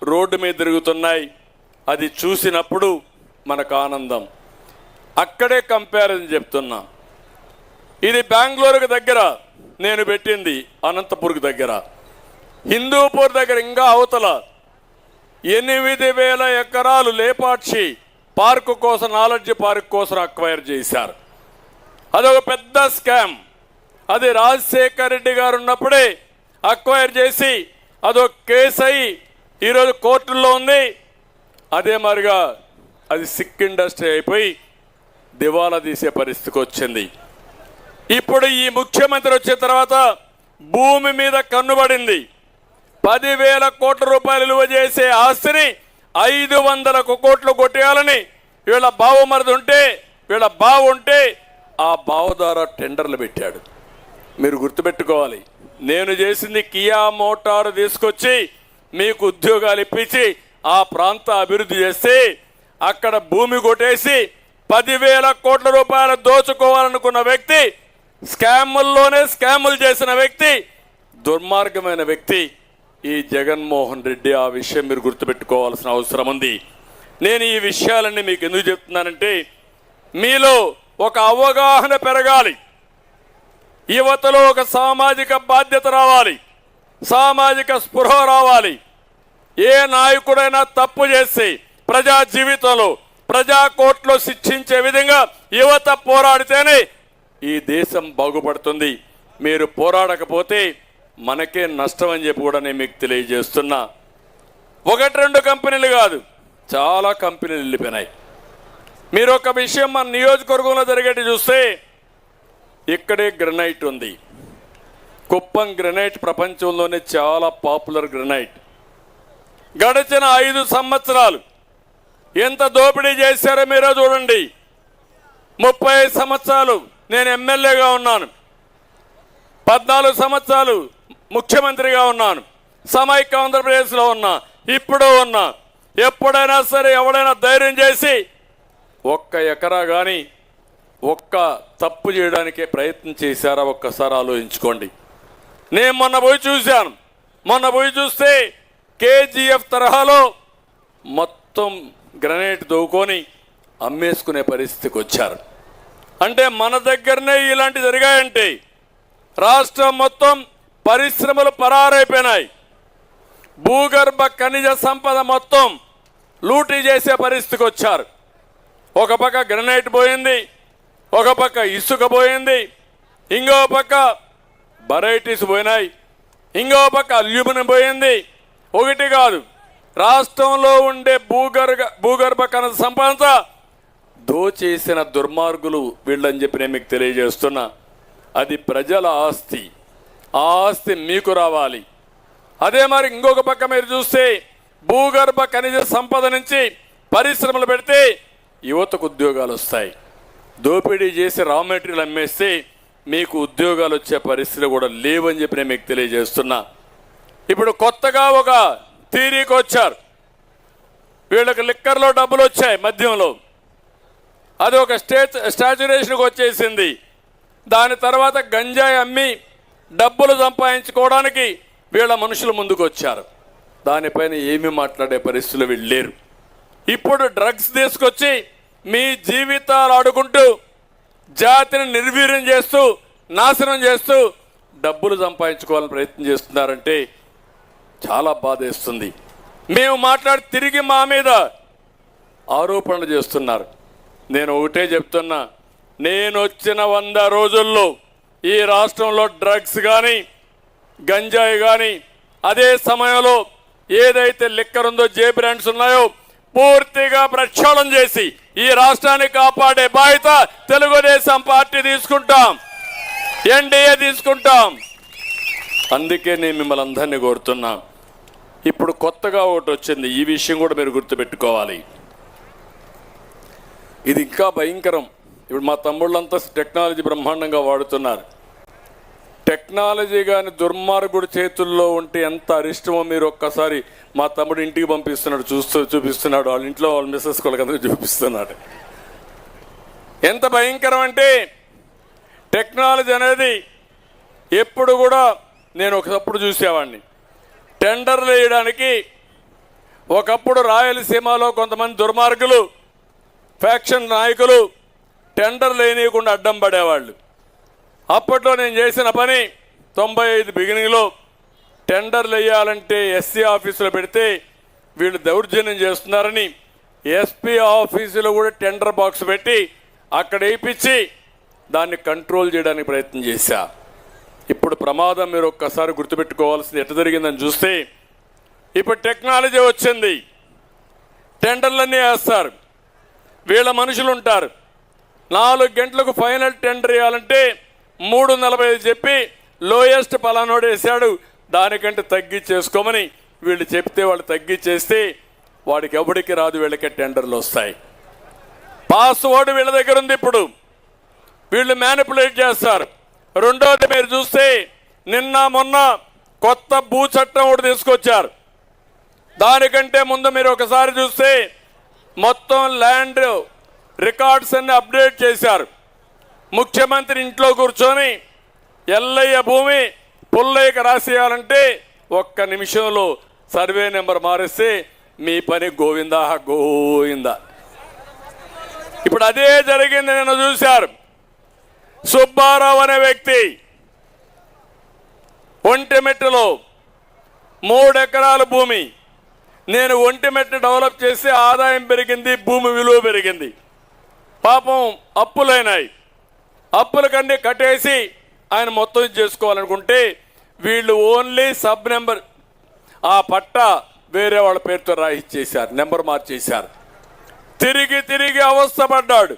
రోడ్డు మీద తిరుగుతున్నాయి. అది చూసినప్పుడు మనకు ఆనందం. అక్కడే కంపారిజన్ చెప్తున్నా, ఇది బెంగళూరుకు దగ్గర నేను పెట్టింది, అనంతపూర్కి దగ్గర, హిందూపూర్ దగ్గర ఇంకా అవతల 8,000 ఎకరాలు లేపాక్షి పార్కు కోసం, నాలెడ్జ్ పార్క్ కోసం అక్వైర్ చేశారు. అదొక పెద్ద స్కామ్. అది రాజశేఖర్ రెడ్డి గారు ఉన్నప్పుడే అక్వైర్ చేసి అదొక కేసు అయి ఈరోజు కోర్టుల్లో ఉంది. అదే మరిగా అది సిక్ ఇండస్ట్రీ అయిపోయి దివాలా తీసే పరిస్థితికి వచ్చింది. ఇప్పుడు ఈ ముఖ్యమంత్రి వచ్చిన తర్వాత భూమి మీద కన్నుబడింది. 10,000 కోట్ల రూపాయలు విలువ చేసే ఆస్తిని 500 కోట్లు కొట్టేయాలని వీళ్ళ బావమరిది ఉంటే, వీళ్ళ బావ ఉంటే ఆ బావ ద్వారా టెండర్లు పెట్టాడు. మీరు గుర్తుపెట్టుకోవాలి, నేను చేసింది కియా మోటార్ తీసుకొచ్చి మీకు ఉద్యోగాలు ఇప్పించి ఆ ప్రాంత అభివృద్ధి చేస్తే అక్కడ భూమి కొట్టేసి 10,000 కోట్ల రూపాయలు దోచుకోవాలనుకున్న వ్యక్తి, స్కాముల్లోనే స్కాములు చేసిన వ్యక్తి, దుర్మార్గమైన వ్యక్తి ఈ జగన్మోహన్ రెడ్డి. ఆ విషయం మీరు గుర్తుపెట్టుకోవాల్సిన అవసరం ఉంది. నేను ఈ విషయాలన్నీ మీకు ఎందుకు చెప్తున్నానంటే మీలో ఒక అవగాహన పెరగాలి, యువతలో ఒక సామాజిక బాధ్యత రావాలి, సామాజిక స్పృహ రావాలి. ఏ నాయకుడైనా తప్పు చేసి ప్రజా జీవితంలో ప్రజా కోర్టులో శిక్షించే విధంగా యువత పోరాడితేనే ఈ దేశం బాగుపడుతుంది. మీరు పోరాడకపోతే మనకే నష్టం అని చెప్పి కూడా నేను మీకు తెలియజేస్తున్నా. 1-2 కంపెనీలు కాదు, చాలా కంపెనీలు వెళ్ళిపోయినాయి. మీరు ఒక విషయం మన నియోజకవర్గంలో జరిగేటి చూస్తే ఇక్కడే గ్రనైట్ ఉంది. కుప్పం గ్రనైట్ ప్రపంచంలోనే చాలా పాపులర్ గ్రనైట్. గడిచిన 5 సంవత్సరాలు ఎంత దోపిడీ చేశారో మీరే చూడండి. 30 సంవత్సరాలు నేను ఎమ్మెల్యేగా ఉన్నాను, 14 సంవత్సరాలు ముఖ్యమంత్రిగా ఉన్నాను, సమైక్య ఆంధ్రప్రదేశ్లో ఉన్నా, ఇప్పుడు ఉన్నా. ఎప్పుడైనా సరే ఎవడైనా ధైర్యం చేసి 1 ఎకరా కానీ ఒక్క తప్పు చేయడానికే ప్రయత్నం చేశారా? ఒక్కసారి ఆలోచించుకోండి. నేను మొన్న పోయి చూశాను. మొన్న పోయి చూస్తే కేజీఎఫ్ తరహాలో మొత్తం గ్రనైట్ దోవుకొని అమ్మేసుకునే పరిస్థితికి వచ్చారు. అంటే మన దగ్గరనే ఇలాంటి జరిగాయంటే రాష్ట్రం మొత్తం పరిశ్రమలు పరారైపోయినాయి. భూగర్భ ఖనిజ సంపద మొత్తం లూటీ చేసే పరిస్థితికి వచ్చారు. ఒక పక్క గ్రనైట్ పోయింది, ఒక పక్క ఇసుక పోయింది, ఇంకో పక్క వెరైటీస్ పోయినాయి, ఇంకో పక్క అల్యూమినియం పోయింది. ఒకటి కాదు, రాష్ట్రంలో ఉండే భూగర్భ ఖనిజ సంపద దోచేసిన దుర్మార్గులు వీళ్ళని చెప్పి నేను మీకు తెలియజేస్తున్నా. అది ప్రజల ఆస్తి, ఆ ఆస్తి మీకు రావాలి. అదే మరి ఇంకొక పక్క మీరు చూస్తే భూగర్భ ఖనిజ సంపద నుంచి పరిశ్రమలు పెడితే యువతకు ఉద్యోగాలు వస్తాయి. దోపిడీ చేసి రా మెటీరియల్ అమ్మేస్తే మీకు ఉద్యోగాలు వచ్చే పరిస్థితులు కూడా లేవని చెప్పి నేను మీకు తెలియజేస్తున్నా. ఇప్పుడు కొత్తగా ఒక థీరీకి వచ్చారు. వీళ్ళకి లిక్కర్లో డబ్బులు వచ్చాయి, మద్యంలో అది ఒక స్టాచ్యురేషన్కి వచ్చేసింది. దాని తర్వాత గంజాయి అమ్మి డబ్బులు సంపాదించుకోవడానికి వీళ్ళ మనుషులు ముందుకు వచ్చారు. దానిపైన ఏమీ మాట్లాడే పరిస్థితులు వీళ్ళు లేరు. ఇప్పుడు డ్రగ్స్ తీసుకొచ్చి మీ జీవితాలు ఆడుకుంటూ జాతిని నిర్వీర్యం చేస్తూ నాశనం చేస్తూ డబ్బులు సంపాదించుకోవాలని ప్రయత్నం చేస్తున్నారంటే చాలా బాధేస్తుంది. మేము మాట్లాడి తిరిగి మా మీద ఆరోపణలు చేస్తున్నారు. నేను ఒకటే చెప్తున్నా, నేను వచ్చిన 100 రోజుల్లో ఈ రాష్ట్రంలో డ్రగ్స్ కానీ గంజాయి కానీ అదే సమయంలో ఏదైతే లిక్కర్ ఉందో జే బ్రాండ్స్ ఉన్నాయో పూర్తిగా ప్రక్షాళన చేసి ఈ రాష్ట్రాన్ని కాపాడే బాధ్యత తెలుగుదేశం పార్టీ తీసుకుంటాం, ఎన్డీఏ తీసుకుంటాం. అందుకే నేను మిమ్మల్ని అందరినీ కోరుతున్నా. ఇప్పుడు కొత్తగా ఒకటి వచ్చింది, ఈ విషయం కూడా మీరు గుర్తుపెట్టుకోవాలి. ఇది ఇంకా భయంకరం. ఇప్పుడు మా తమ్ముళ్ళంతా టెక్నాలజీ బ్రహ్మాండంగా వాడుతున్నారు. టెక్నాలజీ కానీ దుర్మార్గుడి చేతుల్లో ఉంటే ఎంత అరిష్టమో మీరు ఒక్కసారి మా తమ్ముడు ఇంటికి పంపిస్తున్నాడు, చూపిస్తున్నాడు, వాళ్ళ ఇంట్లో వాళ్ళ మిస్సెస్ కొలకందరూ చూపిస్తున్నాడు. ఎంత భయంకరం అంటే టెక్నాలజీ అనేది ఎప్పుడు కూడా నేను ఒకప్పుడు చూసేవాడిని. టెండర్లు వేయడానికి ఒకప్పుడు రాయలసీమలో కొంతమంది దుర్మార్గులు ఫ్యాక్షన్ నాయకులు టెండర్లు వేయనీయకుండా అడ్డం పడేవాళ్ళు. అప్పట్లో నేను చేసిన పని 95 బిగినింగ్లో టెండర్లు వేయాలంటే ఎస్సీ ఆఫీసులో పెడితే వీళ్ళు దౌర్జన్యం చేస్తున్నారని ఎస్పీ ఆఫీసులో కూడా టెండర్ బాక్స్ పెట్టి అక్కడ వేయించి దాన్ని కంట్రోల్ చేయడానికి ప్రయత్నం చేశా. ఇప్పుడు ప్రమాదం మీరు ఒక్కసారి గుర్తుపెట్టుకోవాల్సింది ఎట్లా జరిగిందని చూస్తే, ఇప్పుడు టెక్నాలజీ వచ్చింది, టెండర్లన్నీ వేస్తారు, వీళ్ళ మనుషులు ఉంటారు. 4 గంటలకు ఫైనల్ టెండర్ వేయాలంటే 3:45 చెప్పి లోయెస్ట్ పలానోడు వేసాడు, దానికంటే తగ్గించేసుకోమని వీళ్ళు చెప్తే వాళ్ళు తగ్గించేస్తే వాడికి ఎవడికి రాదు, వీళ్ళకే టెండర్లు వస్తాయి. పాస్వర్డ్ వీళ్ళ దగ్గర ఉంది. ఇప్పుడు వీళ్ళు మ్యానిపులేట్ చేస్తారు. రెండోది మీరు చూస్తే నిన్న మొన్న కొత్త భూ చట్టం ఒకటి తీసుకొచ్చారు. దానికంటే ముందు మీరు ఒకసారి చూస్తే మొత్తం ల్యాండ్ రికార్డ్స్ అన్ని అప్డేట్ చేశారు. ముఖ్యమంత్రి ఇంట్లో కూర్చొని ఎల్లయ్య భూమి పుల్లయ్యకి రాసేయాలంటే 1 నిమిషంలో సర్వే నెంబర్ మారిస్తే మీ పని గోవిందా గోవిందా. ఇప్పుడు అదే జరిగింది. నేను చూశారు, సుబ్బారావు అనే వ్యక్తి ఒంటిమిట్టలో 3 ఎకరాల భూమి, నేను ఒంటిమిట్ట డెవలప్ చేసి ఆదాయం పెరిగింది, భూమి విలువ పెరిగింది. పాపం అప్పులైనాయి, అప్పులకన్నీ కట్టేసి ఆయన మొత్తం చేసుకోవాలనుకుంటే వీళ్ళు ఓన్లీ సబ్ నెంబర్ ఆ పట్టా వేరే వాళ్ళ పేరుతో రాయిచ్చేశారు, నెంబర్ మార్చేశారు. తిరిగి తిరిగి అవస్థపడ్డాడు,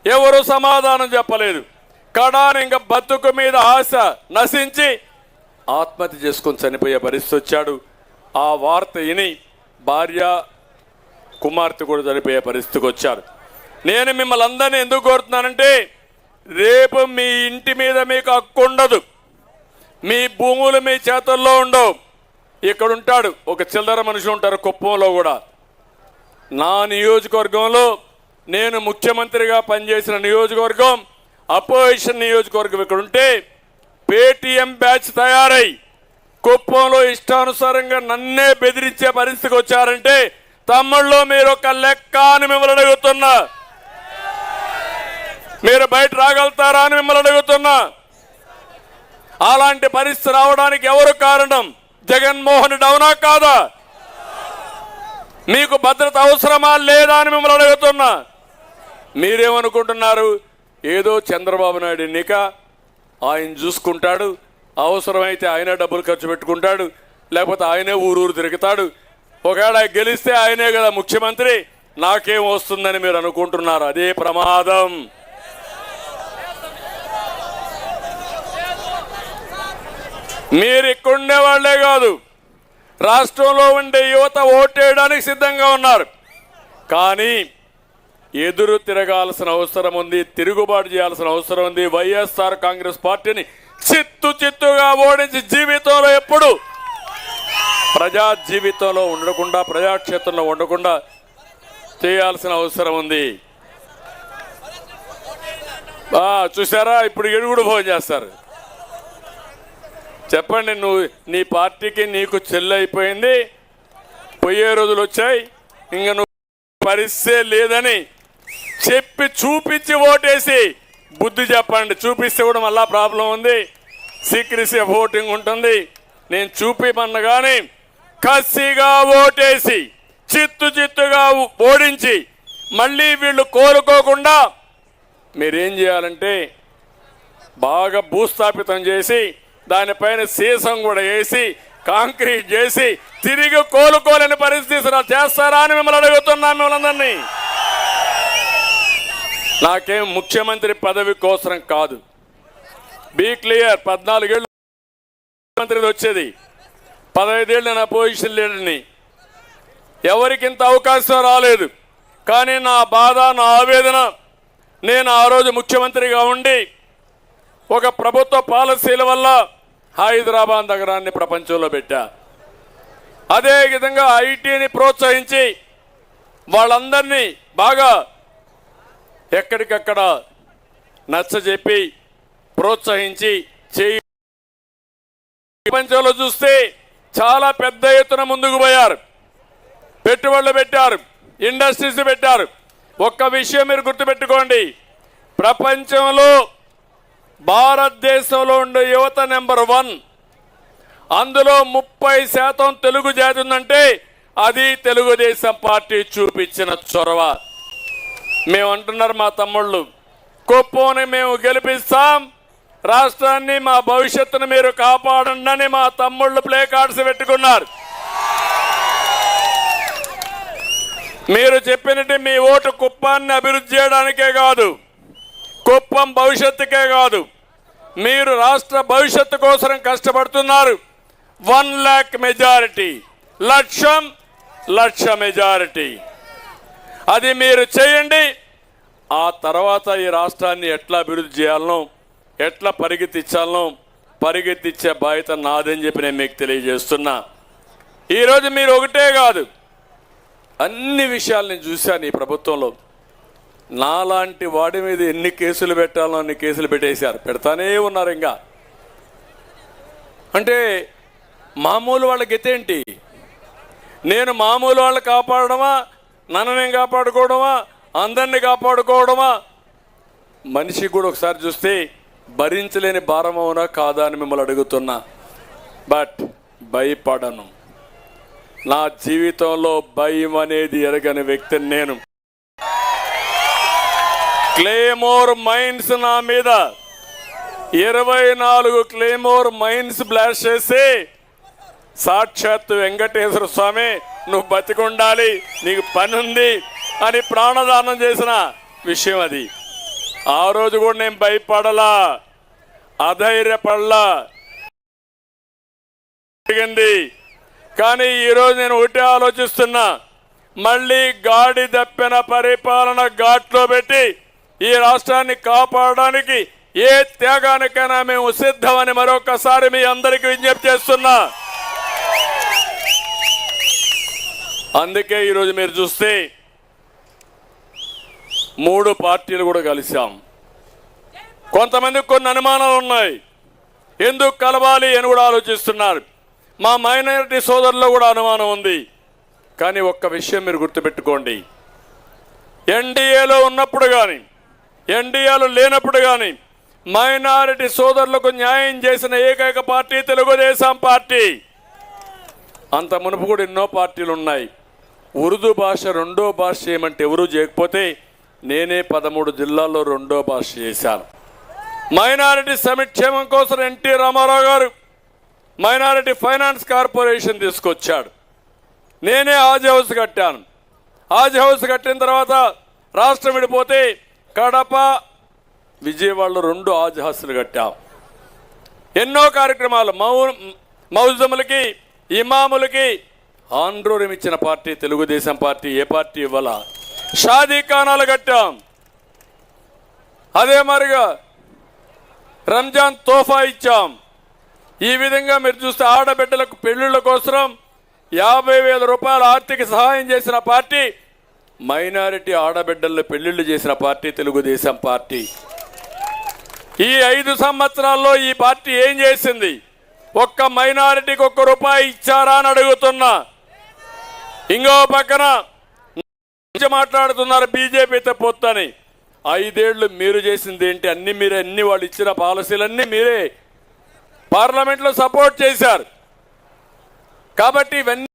ఎవరు సమాధానం చెప్పలేదు. కడాని ఇంకా బతుకు మీద ఆశ నశించి ఆత్మహత్య చేసుకొని చనిపోయే పరిస్థితి వచ్చాడు. ఆ వార్త విని భార్య కుమార్తె కూడా చనిపోయే పరిస్థితికి వచ్చారు. నేను మిమ్మల్ని అందరినీ ఎందుకు కోరుతున్నానంటే, రేపు మీ ఇంటి మీద మీకు హక్కు ఉండదు, మీ భూములు మీ చేతుల్లో ఉండవు. ఇక్కడ ఉంటాడు ఒక చిల్లర మనుషులు ఉంటారు కుప్పంలో కూడా. నా నియోజకవర్గంలో నేను ముఖ్యమంత్రిగా పనిచేసిన నియోజకవర్గం అపోజిషన్ నియోజకవర్గం ఇక్కడ ఉంటే పేటీఎం బ్యాచ్ తయారై కుప్పంలో ఇష్టానుసారంగా నన్నే బెదిరించే పరిస్థితికి వచ్చారంటే తమ్ముళ్ళు మీరు ఒక లెక్క అని మిమ్మల్ని అడుగుతున్నా. మీరు బయట రాగలుగుతారా అని మిమ్మల్ని అడుగుతున్నా. అలాంటి పరిస్థితి రావడానికి ఎవరు కారణం? జగన్మోహన్ రెడ్డి అవునా కాదా? మీకు భద్రత అవసరమా లేదా అని మిమ్మల్ని అడుగుతున్నా. మీరేమనుకుంటున్నారు? ఏదో చంద్రబాబు నాయుడు ఎన్నిక, ఆయన చూసుకుంటాడు, అవసరమైతే ఆయనే డబ్బులు ఖర్చు పెట్టుకుంటాడు, లేకపోతే ఆయనే ఊరూరు తిరుగుతాడు, ఒకవేళ గెలిస్తే ఆయనే కదా ముఖ్యమంత్రి, నాకేం వస్తుందని మీరు అనుకుంటున్నారు. అదే ప్రమాదం. మీరు ఇక్కడుండే వాళ్లే కాదు, రాష్ట్రంలో ఉండే యువత ఓటేయడానికి సిద్ధంగా ఉన్నారు. కానీ ఎదురు తిరగాల్సిన అవసరం ఉంది, తిరుగుబాటు చేయాల్సిన అవసరం ఉంది. వైఎస్ఆర్ కాంగ్రెస్ పార్టీని చిత్తుగా ఓడించి జీవితంలో ఎప్పుడు ప్రజా జీవితంలో ఉండకుండా, ప్రజాక్షేత్రంలో ఉండకుండా చేయాల్సిన అవసరం ఉంది. చూసారా, ఇప్పుడు ఎడుగుడు భోజనం చేస్తారు. చెప్పండి, నువ్వు నీ పార్టీకి నీకు చెల్లి అయిపోయింది, పోయే రోజులు వచ్చాయి, ఇంకా నువ్వు పరిస్థితే లేదని చెప్పి చూపించి ఓటేసి బుద్ధి చెప్పండి. చూపిస్తే కూడా మళ్ళా ప్రాబ్లం ఉంది, సీక్రెసీ ఓటింగ్ ఉంటుంది. నేను చూపిమన్నగానే కసిగా ఓటేసి చిత్తుగా ఓడించి మళ్ళీ వీళ్ళు కోరుకోకుండా మీరేం చేయాలంటే బాగా భూస్థాపితం చేసి దానిపైన సీసం కూడా వేసి కాంక్రీట్ చేసి తిరిగి కోలుకోలేని పరిస్థితి చేస్తారా అని మిమ్మల్ని అడుగుతున్నాను. మిమ్మల్ని అందరినీ, నాకేం ముఖ్యమంత్రి పదవి కోసం కాదు. బీ క్లియర్, 14 ఏళ్ళు ముఖ్యమంత్రి వచ్చేది, 15 ఏళ్ళు నేను అపోజిషన్ లీడర్ని. ఎవరికి ఇంత అవకాశం రాలేదు. కానీ నా బాధ, నా ఆవేదన, నేను ఆ రోజు ముఖ్యమంత్రిగా ఉండి ఒక ప్రభుత్వ పాలసీల వల్ల హైదరాబాద్ నగరాన్ని ప్రపంచంలో పెట్టా. అదే విధంగా ఐటీని ప్రోత్సహించి వాళ్ళందరినీ బాగా ఎక్కడికక్కడ నచ్చజెప్పి ప్రోత్సహించి చేయి. ప్రపంచంలో చూస్తే చాలా పెద్ద ఎత్తున ముందుకు పోయారు, పెట్టుబడులు పెట్టారు, ఇండస్ట్రీస్ పెట్టారు. ఒక్క విషయం మీరు గుర్తుపెట్టుకోండి, ప్రపంచంలో భారతదేశంలో ఉండే యువత నెంబర్ 1, అందులో 30% తెలుగు జాతి ఉందంటే అది తెలుగుదేశం పార్టీ చూపించిన చొరవ. మేము అంటున్నారు మా తమ్ముళ్ళు, కుప్పంని మేము గెలిపిస్తాం, రాష్ట్రాన్ని మా భవిష్యత్తును మీరు కాపాడండి అని మా తమ్ముళ్ళు ప్లే కార్డ్స్ పెట్టుకున్నారు. మీరు చెప్పినట్టు మీ ఓటు కుప్పాన్ని అభివృద్ధి చేయడానికే కాదు, కుప్పం భవిష్యత్తుకే కాదు, మీరు రాష్ట్ర భవిష్యత్తు కోసం కష్టపడుతున్నారు. 1 लाख మెజారిటీ, లక్ష మెజారిటీ అది మీరు చేయండి. ఆ తర్వాత ఈ రాష్ట్రాన్ని ఎట్లా అభివృద్ధి చేయాలనో, ఎట్లా పరిగెత్తిచ్చే బాధ్యత నాదని చెప్పి నేను మీకు తెలియజేస్తున్నా. ఈరోజు మీరు ఒకటే కాదు, అన్ని విషయాలు నేను చూశాను ఈ ప్రభుత్వంలో. నాలాంటి వాడి మీద ఎన్ని కేసులు పెట్టాలో అన్ని కేసులు పెట్టేశారు, పెడతానే ఉన్నారు. ఇంకా అంటే మామూలు వాళ్ళ గతేంటి? నేను మామూలు వాళ్ళు కాపాడడమా, నన్ను నేను కాపాడుకోవడమా, అందరినీ కాపాడుకోవడమా? మనిషి కూడా ఒకసారి చూస్తే భరించలేని భారం అవునా కాదా అని మిమ్మల్ని అడుగుతున్నా. బట్ భయపడను. నా జీవితంలో భయం అనేది ఎరగని వ్యక్తిని నేను. క్లేమోర్ మైన్స్ నా మీద 24 క్లేమోర్ మైన్స్ బ్లాస్ట్ చేసి సాక్షాత్తు వెంకటేశ్వర స్వామి నువ్వు బతికుండాలి, నీకు పని ఉంది అని ప్రాణదానం చేసిన విషయం అది. ఆ రోజు కూడా నేను భయపడలా, అధైర్యపడలా. కానీ ఈరోజు నేను ఒకటే ఆలోచిస్తున్నా, మళ్ళీ గాడి దప్పిన పరిపాలన ఘాట్లో పెట్టి ఈ రాష్ట్రాన్ని కాపాడడానికి ఏ త్యాగానికైనా మేము సిద్ధమని మరొకసారి మీ అందరికీ విజ్ఞప్తి చేస్తున్నా. అందుకే ఈరోజు మీరు చూస్తే 3 పార్టీలు కూడా కలిశాం. కొంతమందికి కొన్ని అనుమానాలు ఉన్నాయి, ఎందుకు కలవాలి అని కూడా ఆలోచిస్తున్నారు. మా మైనారిటీ సోదరుల్లో కూడా అనుమానం ఉంది. కానీ ఒక్క విషయం మీరు గుర్తుపెట్టుకోండి, ఎన్డీఏలో ఉన్నప్పుడు కానీ ఎన్డీఏలో లేనప్పుడు కానీ మైనారిటీ సోదరులకు న్యాయం చేసిన ఏకైక పార్టీ తెలుగుదేశం పార్టీ. అంత మునుపు కూడా ఎన్నో పార్టీలు ఉన్నాయి. ఉర్దూ భాష 2వ భాష చేయమంటే ఎవరూ చేయకపోతే నేనే 13 జిల్లాల్లో 2వ భాష చేశాను. మైనారిటీ సంక్షేమం కోసం ఎన్టీ రామారావు గారు మైనారిటీ ఫైనాన్స్ కార్పొరేషన్ తీసుకొచ్చాడు. నేనే ఆజ్ హౌస్ కట్టాను. ఆజ్ హౌస్ కట్టిన తర్వాత రాష్ట్రం విడిపోతే కడప, విజయవాడలో 2 ఆజ్ హౌస్లు కట్టాం. ఎన్నో కార్యక్రమాలు మౌజములకి, ఇమాములకి ఆంధ్రోరం ఇచ్చిన పార్టీ తెలుగుదేశం పార్టీ. ఏ పార్టీ ఇవ్వాల? షాదీఖానాలు కట్టాం. అదే మరిగా రంజాన్ తోఫా ఇచ్చాం. ఈ విధంగా మీరు చూస్తే ఆడబిడ్డలకు పెళ్లిళ్ళ కోసం 50,000 రూపాయల ఆర్థిక సహాయం చేసిన పార్టీ, మైనారిటీ ఆడబిడ్డల్లో పెళ్లిళ్ళు చేసిన పార్టీ తెలుగుదేశం పార్టీ. ఈ 5 సంవత్సరాల్లో ఈ పార్టీ ఏం చేసింది? ఒక్క మైనారిటీకి 1 రూపాయి ఇచ్చారా అని అడుగుతున్నా. ఇంకో పక్కన మాట్లాడుతున్నారు బీజేపీతో పొత్తని. 5 ఏళ్లు మీరు చేసింది ఏంటి? అన్ని వాళ్ళు ఇచ్చిన పాలసీలన్నీ మీరే పార్లమెంట్లో సపోర్ట్ చేశారు. కాబట్టి ఇవన్నీ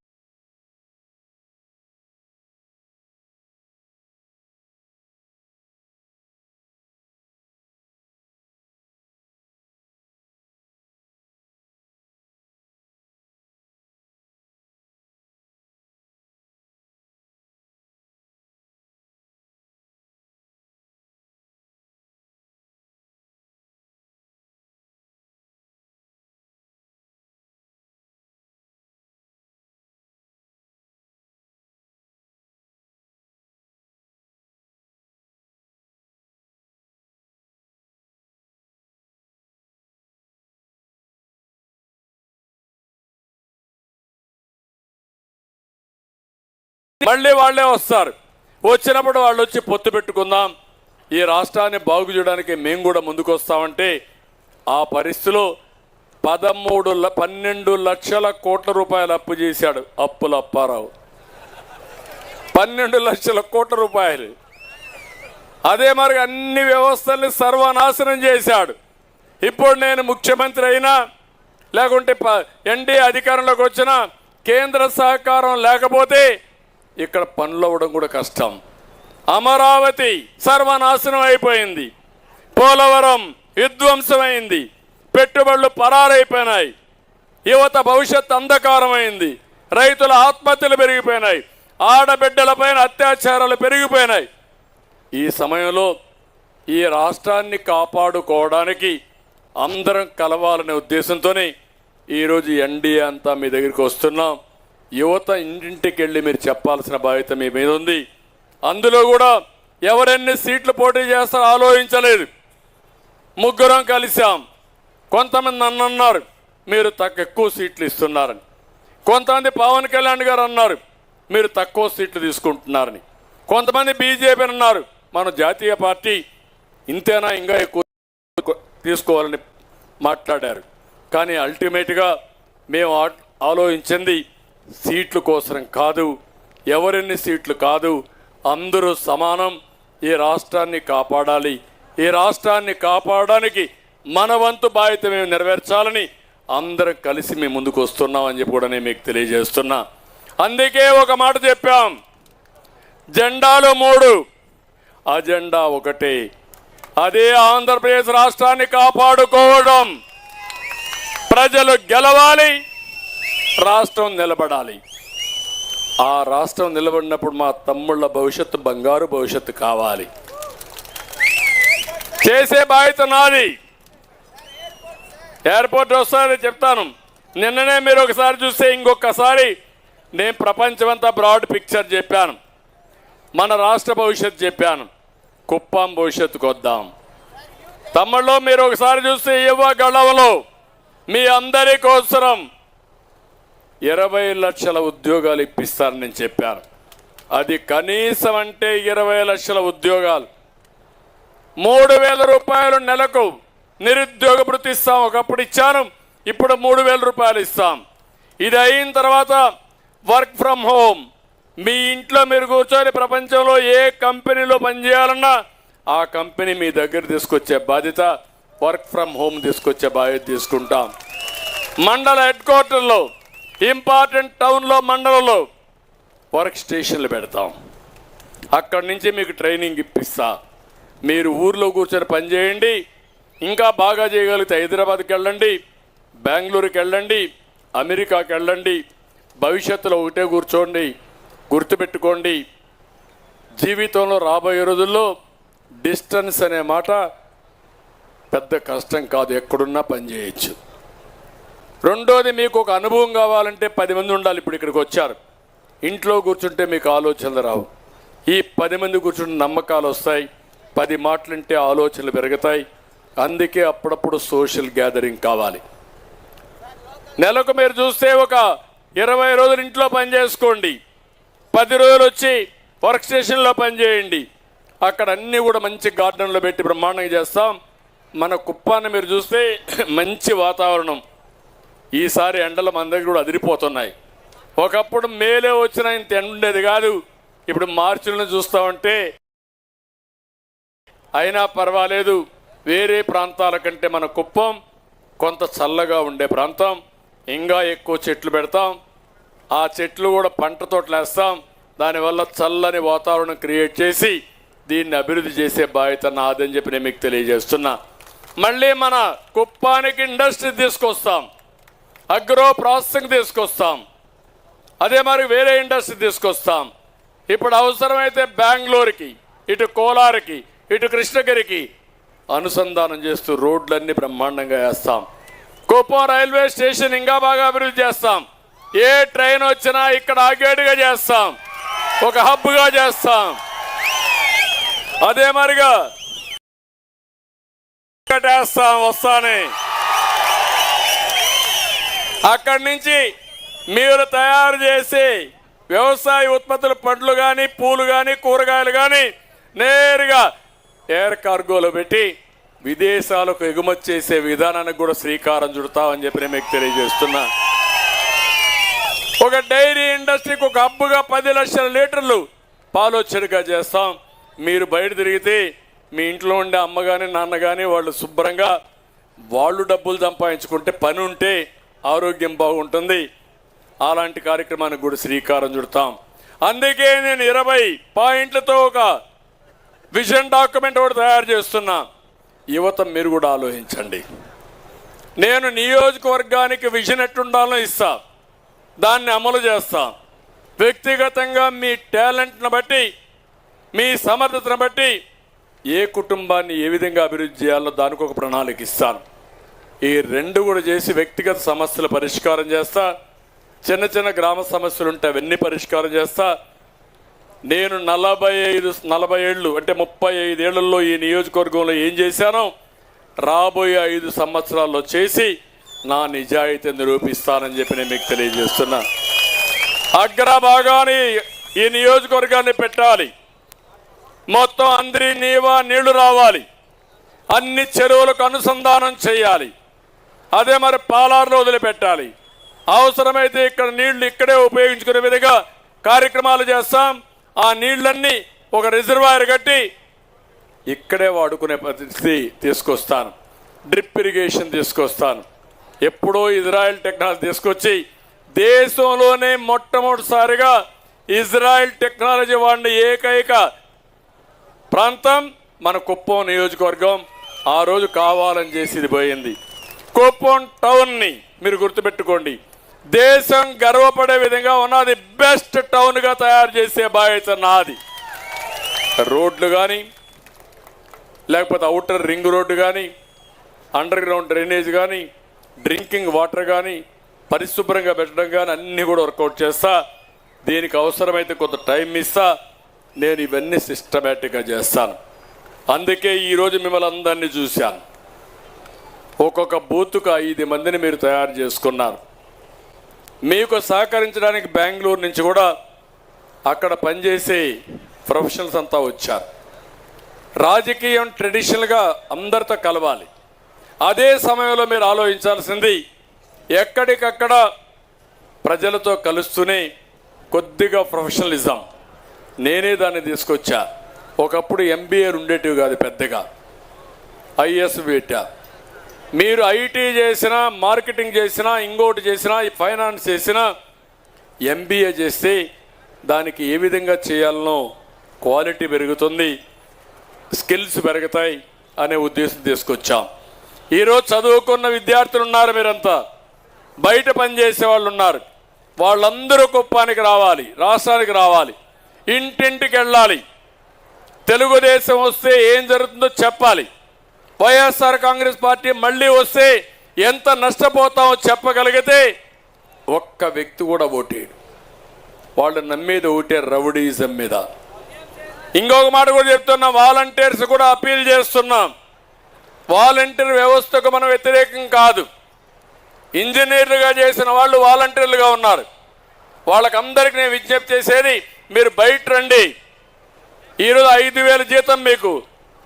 మళ్ళీ వాళ్ళే వస్తారు. వచ్చినప్పుడు వాళ్ళు వచ్చి పొత్తు పెట్టుకుందాం, ఈ రాష్ట్రాన్ని బాగు చేయడానికి మేము కూడా ముందుకు వస్తామంటే ఆ పరిస్థితిలో 12 లక్షల కోట్ల రూపాయలు అప్పు చేశాడు అప్పుల అప్పారావు. 12 లక్షల కోట్ల రూపాయలు. అదే మరి అన్ని వ్యవస్థల్ని సర్వనాశనం చేశాడు. ఇప్పుడు నేను ముఖ్యమంత్రి అయినా లేకుంటే ఎన్డీఏ అధికారంలోకి వచ్చినా కేంద్ర సహకారం లేకపోతే ఇక్కడ పనులు అవ్వడం కూడా కష్టం. అమరావతి సర్వనాశనం అయిపోయింది. పోలవరం విధ్వంసమైంది, పెట్టుబడులు పరారైపోయినాయి, యువత భవిష్యత్ అంధకారమైంది, రైతుల ఆత్మహత్యలు పెరిగిపోయినాయి, ఆడబిడ్డలపైన అత్యాచారాలు పెరిగిపోయినాయి. ఈ సమయంలో ఈ రాష్ట్రాన్ని కాపాడుకోవడానికి అందరం కలవాలనే ఉద్దేశంతోనే ఈరోజు ఎన్డీఏ అంతా మీ దగ్గరికి వస్తున్నాం. యువత ఇంటింటికి వెళ్ళి మీరు చెప్పాల్సిన బాధ్యత మీ మీద ఉంది. అందులో కూడా ఎవరెన్ని సీట్లు పోటీ చేస్తారో ఆలోచించలేదు. ముగ్గురం కలిసాం. కొంతమంది నన్ను అన్నారు మీరు ఎక్కువ సీట్లు ఇస్తున్నారని, కొంతమంది పవన్ కళ్యాణ్ గారు అన్నారు మీరు తక్కువ సీట్లు తీసుకుంటున్నారని, కొంతమంది బీజేపీ అన్నారు మన జాతీయ పార్టీ ఇంతేనా ఇంకా ఎక్కువ తీసుకోవాలని మాట్లాడారు. కానీ అల్టిమేట్గా మేము ఆలోచించింది సీట్ల కోసం కాదు, ఎవరెన్ని సీట్లు కాదు, అందరూ సమానం. ఈ రాష్ట్రాన్ని కాపాడాలి. ఈ రాష్ట్రాన్ని కాపాడడానికి మన వంతు బాధ్యత మేము నెరవేర్చాలని అందరం కలిసి మేము ముందుకు వస్తున్నామని చెప్పి కూడా నేను మీకు తెలియజేస్తున్నా. అందుకే ఒక మాట చెప్పాం, జెండాలు 3, అజెండా ఒకటే. అదే ఆంధ్రప్రదేశ్ రాష్ట్రాన్ని కాపాడుకోవడం. ప్రజలు గెలవాలి, రాష్ట్రం నిలబడాలి. ఆ రాష్ట్రం నిలబడినప్పుడు మా తమ్ముళ్ళ భవిష్యత్తు బంగారు భవిష్యత్తు కావాలి. చేసే బాధ్యత నాది. ఎయిర్పోర్ట్ వస్తారని చెప్తాను. నిన్ననే మీరు ఒకసారి చూస్తే ఇంకొకసారి నేను ప్రపంచమంతా బ్రాడ్ పిక్చర్ చెప్పాను. మన రాష్ట్ర భవిష్యత్తు చెప్పాను. కుప్పం భవిష్యత్తుకు వద్దాం. తమ్ముళ్ళు మీరు ఒకసారి చూస్తే గడవలో మీ అందరి కోసరం 20 లక్షల ఉద్యోగాలు ఇప్పిస్తారని నేను చెప్పాను. అది కనీసం అంటే 20 లక్షల ఉద్యోగాలు. 3,000 రూపాయలు నెలకు నిరుద్యోగ భృతి ఇస్తాం. ఒకప్పుడు ఇచ్చాను, ఇప్పుడు 3,000 రూపాయలు ఇస్తాం. ఇది అయిన తర్వాత వర్క్ ఫ్రమ్ హోమ్. మీ ఇంట్లో మీరు కూర్చొని ప్రపంచంలో ఏ కంపెనీలో పనిచేయాలన్నా ఆ కంపెనీ మీ దగ్గర తీసుకొచ్చే బాధ్యత, వర్క్ ఫ్రమ్ హోమ్ తీసుకొచ్చే బాధ్యత తీసుకుంటాం. మండల హెడ్ క్వార్టర్లో, ఇంపార్టెంట్ టౌన్లో, మండలంలో వర్క్ స్టేషన్లు పెడతాం. అక్కడి నుంచి మీకు ట్రైనింగ్ ఇప్పిస్తా. మీరు ఊర్లో కూర్చొని పనిచేయండి. ఇంకా బాగా చేయగలిగితే హైదరాబాద్కి వెళ్ళండి, బెంగళూరుకి వెళ్ళండి, అమెరికాకి వెళ్ళండి. భవిష్యత్తులో ఒకటే కూర్చోండి. గుర్తుపెట్టుకోండి, జీవితంలో రాబోయే రోజుల్లో డిస్టెన్స్ అనే మాట పెద్ద కష్టం కాదు, ఎక్కడున్నా పనిచేయచ్చు. రెండోది, మీకు ఒక అనుభవం కావాలంటే 10 మంది ఉండాలి. ఇప్పుడు ఇక్కడికి వచ్చారు, ఇంట్లో కూర్చుంటే మీకు ఆలోచనలు రావు. ఈ 10 మంది కూర్చుంటే నమ్మకాలు వస్తాయి, 10 మాటలుంటే ఆలోచనలు పెరుగుతాయి. అందుకే అప్పుడప్పుడు సోషల్ గ్యాదరింగ్ కావాలి. నెలకు మీరు చూస్తే ఒక 20 రోజులు ఇంట్లో పని చేసుకోండి, 10 రోజులు వచ్చి వర్క్ స్టేషన్లో పనిచేయండి. అక్కడ అన్నీ కూడా మంచి గార్డెన్లో పెట్టి బ్రహ్మాండంగా చేస్తాం. మన కుప్పాన్ని మీరు చూస్తే మంచి వాతావరణం. ఈసారి ఎండలు మన దగ్గర కూడా అదిరిపోతున్నాయి. ఒకప్పుడు మేలే వచ్చిన ఇంత ఎండ ఉండేది కాదు. ఇప్పుడు మార్చిలో చూస్తామంటే అయినా పర్వాలేదు. వేరే ప్రాంతాల కంటే మన కుప్పం కొంత చల్లగా ఉండే ప్రాంతం. ఇంకా ఎక్కువ చెట్లు పెడతాం. ఆ చెట్లు కూడా పంట తోటలు వేస్తాం. దానివల్ల చల్లని వాతావరణం క్రియేట్ చేసి దీన్ని అభివృద్ధి చేసే బాధ్యత నాదని చెప్పి నేను మీకు తెలియజేస్తున్నా. మళ్ళీ మన కుప్పానికి ఇండస్ట్రీ తీసుకొస్తాం, అగ్రో ప్రాసెసింగ్ తీసుకొస్తాం, అదే మరి వేరే ఇండస్ట్రీ తీసుకొస్తాం. ఇప్పుడు అవసరమైతే బెంగళూరుకి, ఇటు కోలార్కి, ఇటు కృష్ణగిరికి అనుసంధానం చేస్తూ రోడ్లన్నీ బ్రహ్మాండంగా వేస్తాం. కుప్పం రైల్వే స్టేషన్ ఇంకా బాగా అభివృద్ధి చేస్తాం. ఏ ట్రైన్ వచ్చినా ఇక్కడ ఆగేటుగా చేస్తాం, ఒక హబ్గా చేస్తాం. అదే మరిగా వేస్తాం వస్తానే. అక్కడి నుంచి మీరు తయారు చేసి వ్యవసాయ ఉత్పత్తులు, పండ్లు కానీ, పూలు కానీ, కూరగాయలు కానీ నేరుగా ఎయిర్ కార్గోలో పెట్టి విదేశాలకు ఎగుమతి చేసే విధానానికి కూడా శ్రీకారం చుడతామని చెప్పి నేను మీకు తెలియజేస్తున్నా. ఒక డైరీ ఇండస్ట్రీకి ఒక హబ్బుగా 10 లక్షల లీటర్లు పాలోచ్చడిగా చేస్తాం. మీరు బయట తిరిగితే మీ ఇంట్లో ఉండే అమ్మ కానీ, నాన్న కానీ వాళ్ళు శుభ్రంగా వాళ్ళు డబ్బులు సంపాదించుకుంటే, పని ఉంటే ఆరోగ్యం బాగుంటుంది. అలాంటి కార్యక్రమానికి కూడా శ్రీకారం చుడతాం. అందుకే నేను 20 పాయింట్లతో ఒక విజన్ డాక్యుమెంట్ ఒకటి తయారు చేస్తున్నా. యువత మీరు కూడా ఆలోచించండి. నేను నియోజకవర్గానికి విజన్ ఎట్టుండాలో ఇస్తా, దాన్ని అమలు చేస్తా. వ్యక్తిగతంగా మీ టాలెంట్ను బట్టి, మీ సమర్థతను బట్టి ఏ కుటుంబాన్ని ఏ విధంగా అభివృద్ధి చేయాలో దానికి ఒక ప్రణాళిక ఇస్తాను. ఈ రెండు కూడా చేసి వ్యక్తిగత సమస్యలు పరిష్కారం చేస్తా. చిన్న చిన్న గ్రామ సమస్యలు ఉంటే అవన్నీ పరిష్కారం చేస్తా. నేను 40 ఏళ్ళు అంటే 35 ఏళ్లలో ఈ నియోజకవర్గంలో ఏం చేశానో రాబోయే 5 సంవత్సరాల్లో చేసి నా నిజాయితీ నిరూపిస్తానని చెప్పి నేను మీకు తెలియజేస్తున్నా. అగ్రభాగాన్ని ఈ నియోజకవర్గాన్ని పెట్టాలి. మొత్తం అందరి నీళ్లు రావాలి. అన్ని చెరువులకు అనుసంధానం చేయాలి. అదే మరి పాలారులో వదిలిపెట్టాలి. అవసరమైతే ఇక్కడ నీళ్లు ఇక్కడే ఉపయోగించుకునే విధంగా కార్యక్రమాలు చేస్తాం. ఆ నీళ్లన్నీ ఒక రిజర్వాయర్ కట్టి ఇక్కడే వాడుకునే పరిస్థితి తీసుకొస్తాను. డ్రిప్ ఇరిగేషన్ తీసుకొస్తాను. ఎప్పుడో ఇజ్రాయెల్ టెక్నాలజీ తీసుకొచ్చి దేశంలోనే మొట్టమొదటిసారిగా ఇజ్రాయెల్ టెక్నాలజీ వాడిన ఏకైక ప్రాంతం మన కుప్పం నియోజకవర్గం. ఆ రోజు కావాలని చేసి ఇది పోయింది. కుప్పం టౌన్ని మీరు గుర్తుపెట్టుకోండి, దేశం గర్వపడే విధంగా ఉన్నది బెస్ట్ టౌన్గా తయారు చేసే బాధ్యత నాది. రోడ్లు కానీ, లేకపోతే అవుటర్ రింగ్ రోడ్డు కానీ, అండర్ గ్రౌండ్ డ్రైనేజ్ కానీ, డ్రింకింగ్ వాటర్ కానీ, పరిశుభ్రంగా పెట్టడం కానీ అన్నీ కూడా వర్కౌట్ చేస్తా. దీనికి అవసరమైతే కొంత టైం ఇస్తా. నేను ఇవన్నీ సిస్టమేటిక్గా చేస్తాను. అందుకే ఈరోజు మిమ్మల్ని అందరినీ చూశాను. ఒక్కొక్క బూత్కు 5 మందిని మీరు తయారు చేసుకున్నారు. మీకు సహకరించడానికి బెంగళూరు నుంచి కూడా అక్కడ పనిచేసే ప్రొఫెషనల్స్ అంతా వచ్చారు. రాజకీయం ట్రెడిషనల్గా అందరితో కలవాలి. అదే సమయంలో మీరు ఆలోచించాల్సింది ఎక్కడికక్కడ ప్రజలతో కలుస్తూనే కొద్దిగా ప్రొఫెషనలిజం. నేనే దాన్ని తీసుకొచ్చా. ఒకప్పుడు ఎంబీఏలు ఉండేటివి కాదు, పెద్దగా ఐఏఎస్ పెట్టా. మీరు ఐటీ చేసినా, మార్కెటింగ్ చేసినా, ఇంకోటి చేసినా, ఫైనాన్స్ చేసినా, ఎంబీఏ చేస్తే దానికి ఏ విధంగా చేయాలనో క్వాలిటీ పెరుగుతుంది, స్కిల్స్ పెరుగుతాయి అనే ఉద్దేశం తీసుకొచ్చాం. ఈరోజు చదువుకున్న విద్యార్థులు ఉన్నారు, మీరంతా బయట పనిచేసే వాళ్ళు ఉన్నారు. వాళ్ళందరూ కుప్పానికి రావాలి, రాష్ట్రానికి రావాలి, ఇంటింటికి వెళ్ళాలి. తెలుగుదేశం వస్తే ఏం జరుగుతుందో చెప్పాలి. వైఎస్ఆర్ కాంగ్రెస్ పార్టీ మళ్ళీ వస్తే ఎంత నష్టపోతామో చెప్పగలిగితే ఒక్క వ్యక్తి కూడా ఓటేడు. వాళ్ళు నమ్మేది ఒకటే, రౌడీజం మీద. ఇంకొక మాట కూడా చెప్తున్నాం, వాలంటీర్స్ కూడా అపీల్ చేస్తున్నాం. వాలంటీర్ వ్యవస్థకు మనం వ్యతిరేకం కాదు. ఇంజనీర్లుగా చేసిన వాళ్ళు వాలంటీర్లుగా ఉన్నారు. వాళ్ళకందరికీ నేను విజ్ఞప్తి చేసేది, మీరు బయట రండి. ఈరోజు 5,000 జీతం మీకు,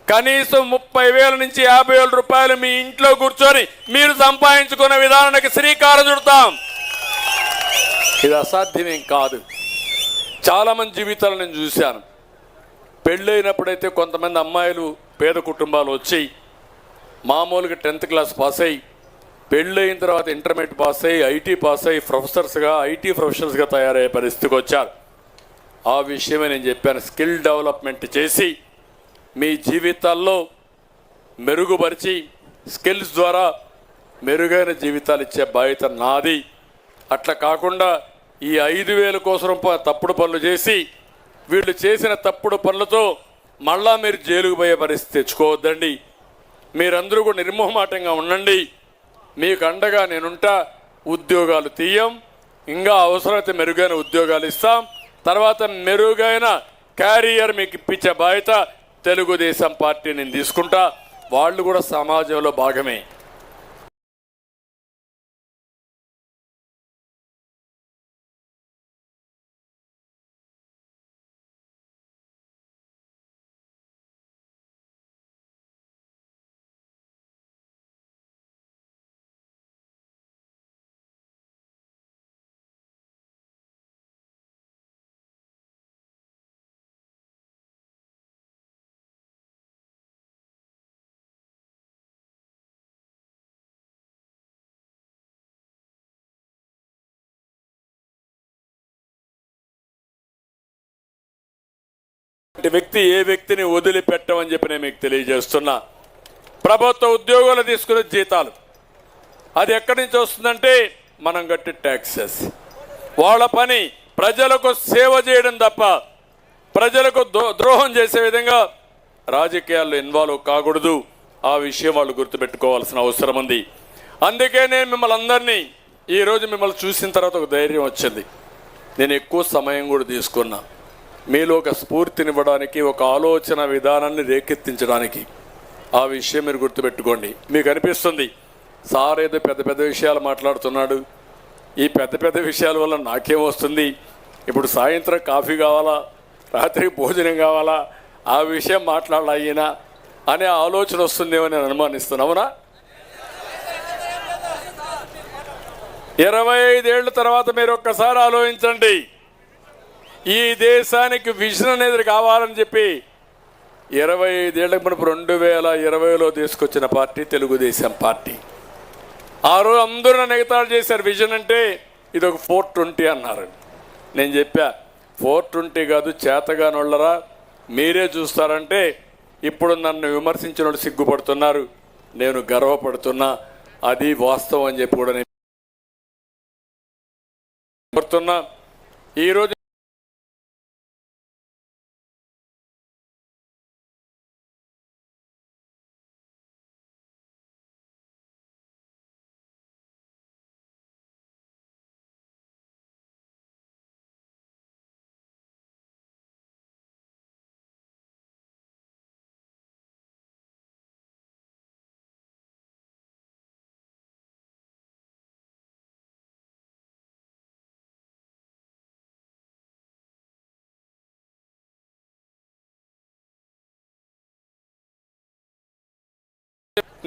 కనీసం 30,000 నుంచి 50,000 రూపాయలు మీ ఇంట్లో కూర్చొని మీరు సంపాదించుకునే విధానానికి శ్రీకారం చుడతాం. ఇది అసాధ్యమేం కాదు. చాలామంది జీవితాలు నేను చూశాను. పెళ్ళైనప్పుడైతే కొంతమంది అమ్మాయిలు పేద కుటుంబాలు వచ్చి మామూలుగా 10th క్లాస్ పాస్ అయ్యి, పెళ్ళయిన తర్వాత ఇంటర్మీడియట్ పాస్ అయ్యి, ఐటీ పాస్ అయ్యి ప్రొఫెసర్స్గా, ఐటీ ప్రొఫెషనల్స్గా తయారయ్యే పరిస్థితికి వచ్చారు. ఆ విషయమే నేను చెప్పాను. స్కిల్ డెవలప్మెంట్ చేసి మీ జీవితాల్లో మెరుగుపరిచి స్కిల్స్ ద్వారా మెరుగైన జీవితాలు ఇచ్చే బాధ్యత నాది. అట్లా కాకుండా ఈ 5,000 కోసం తప్పుడు పనులు చేసి, వీళ్ళు చేసిన తప్పుడు పనులతో మళ్ళా మీరు జైలుకు పోయే పరిస్థితి తెచ్చుకోవద్దండి. మీరందరూ కూడా నిర్మోహమాటంగా ఉండండి. మీకు అండగా నేనుంటా. ఉద్యోగాలు తీయం, ఇంకా అవసరమైతే మెరుగైన ఉద్యోగాలు ఇస్తాం. తర్వాత మెరుగైన క్యారియర్ మీకు ఇప్పించే బాధ్యత తెలుగుదేశం పార్టీ నేను తీసుకుంటా. వాళ్ళు కూడా సమాజంలో భాగమే. వ్యక్తి ఏ వ్యక్తిని వదిలిపెట్టమని చెప్పి నేను మీకు తెలియజేస్తున్నా. ప్రభుత్వ ఉద్యోగులు తీసుకునే జీతాలు. అది ఎక్కడి నుంచి వస్తుందంటే మనం కట్టే ట్యాక్సెస్. వాళ్ళ పని ప్రజలకు సేవ చేయడం తప్ప ప్రజలకు ద్రోహం చేసే విధంగా రాజకీయాల్లో ఇన్వాల్వ్ కాకూడదు. ఆ విషయం వాళ్ళు గుర్తుపెట్టుకోవాల్సిన అవసరం ఉంది. అందుకే నేను మిమ్మల్ని అందరినీ ఈరోజు మిమ్మల్ని చూసిన తర్వాత ఒక ధైర్యం వచ్చింది. నేను ఎక్కువ సమయం కూడా తీసుకున్నా మీలో ఒక స్ఫూర్తినివ్వడానికి, ఒక ఆలోచన విధానాన్ని రేకెత్తించడానికి. ఆ విషయం మీరు గుర్తుపెట్టుకోండి. మీకు అనిపిస్తుంది సార్ ఏదో పెద్ద పెద్ద విషయాలు మాట్లాడుతున్నాడు, ఈ పెద్ద పెద్ద విషయాల వల్ల నాకేం వస్తుంది, ఇప్పుడు సాయంత్రం కాఫీ కావాలా, రాత్రికి భోజనం కావాలా, ఆ విషయం మాట్లాడాలయ్యినా అనే ఆలోచన వస్తుందేమో నేను అనుమానిస్తున్నాను. అవునా? 25 ఏళ్ల తర్వాత మీరు ఒక్కసారి ఆలోచించండి. ఈ దేశానికి విజన్ అనేది కావాలని చెప్పి 25 ఏళ్లకు మునుపు 2020లో తీసుకొచ్చిన పార్టీ తెలుగుదేశం పార్టీ. ఆ రోజు అందరూ నన్ను ఎగతాళి చేశారు. విజన్ అంటే ఇది ఒక 420 అన్నారు. నేను చెప్పా 420 కాదు, చేతగానోళ్ళరా మీరే చూస్తారంటే ఇప్పుడు నన్ను విమర్శించిన వాళ్ళు సిగ్గుపడుతున్నారు, నేను గర్వపడుతున్నా. అది వాస్తవం అని చెప్పి కూడా నేను కోరుతున్నా. ఈరోజు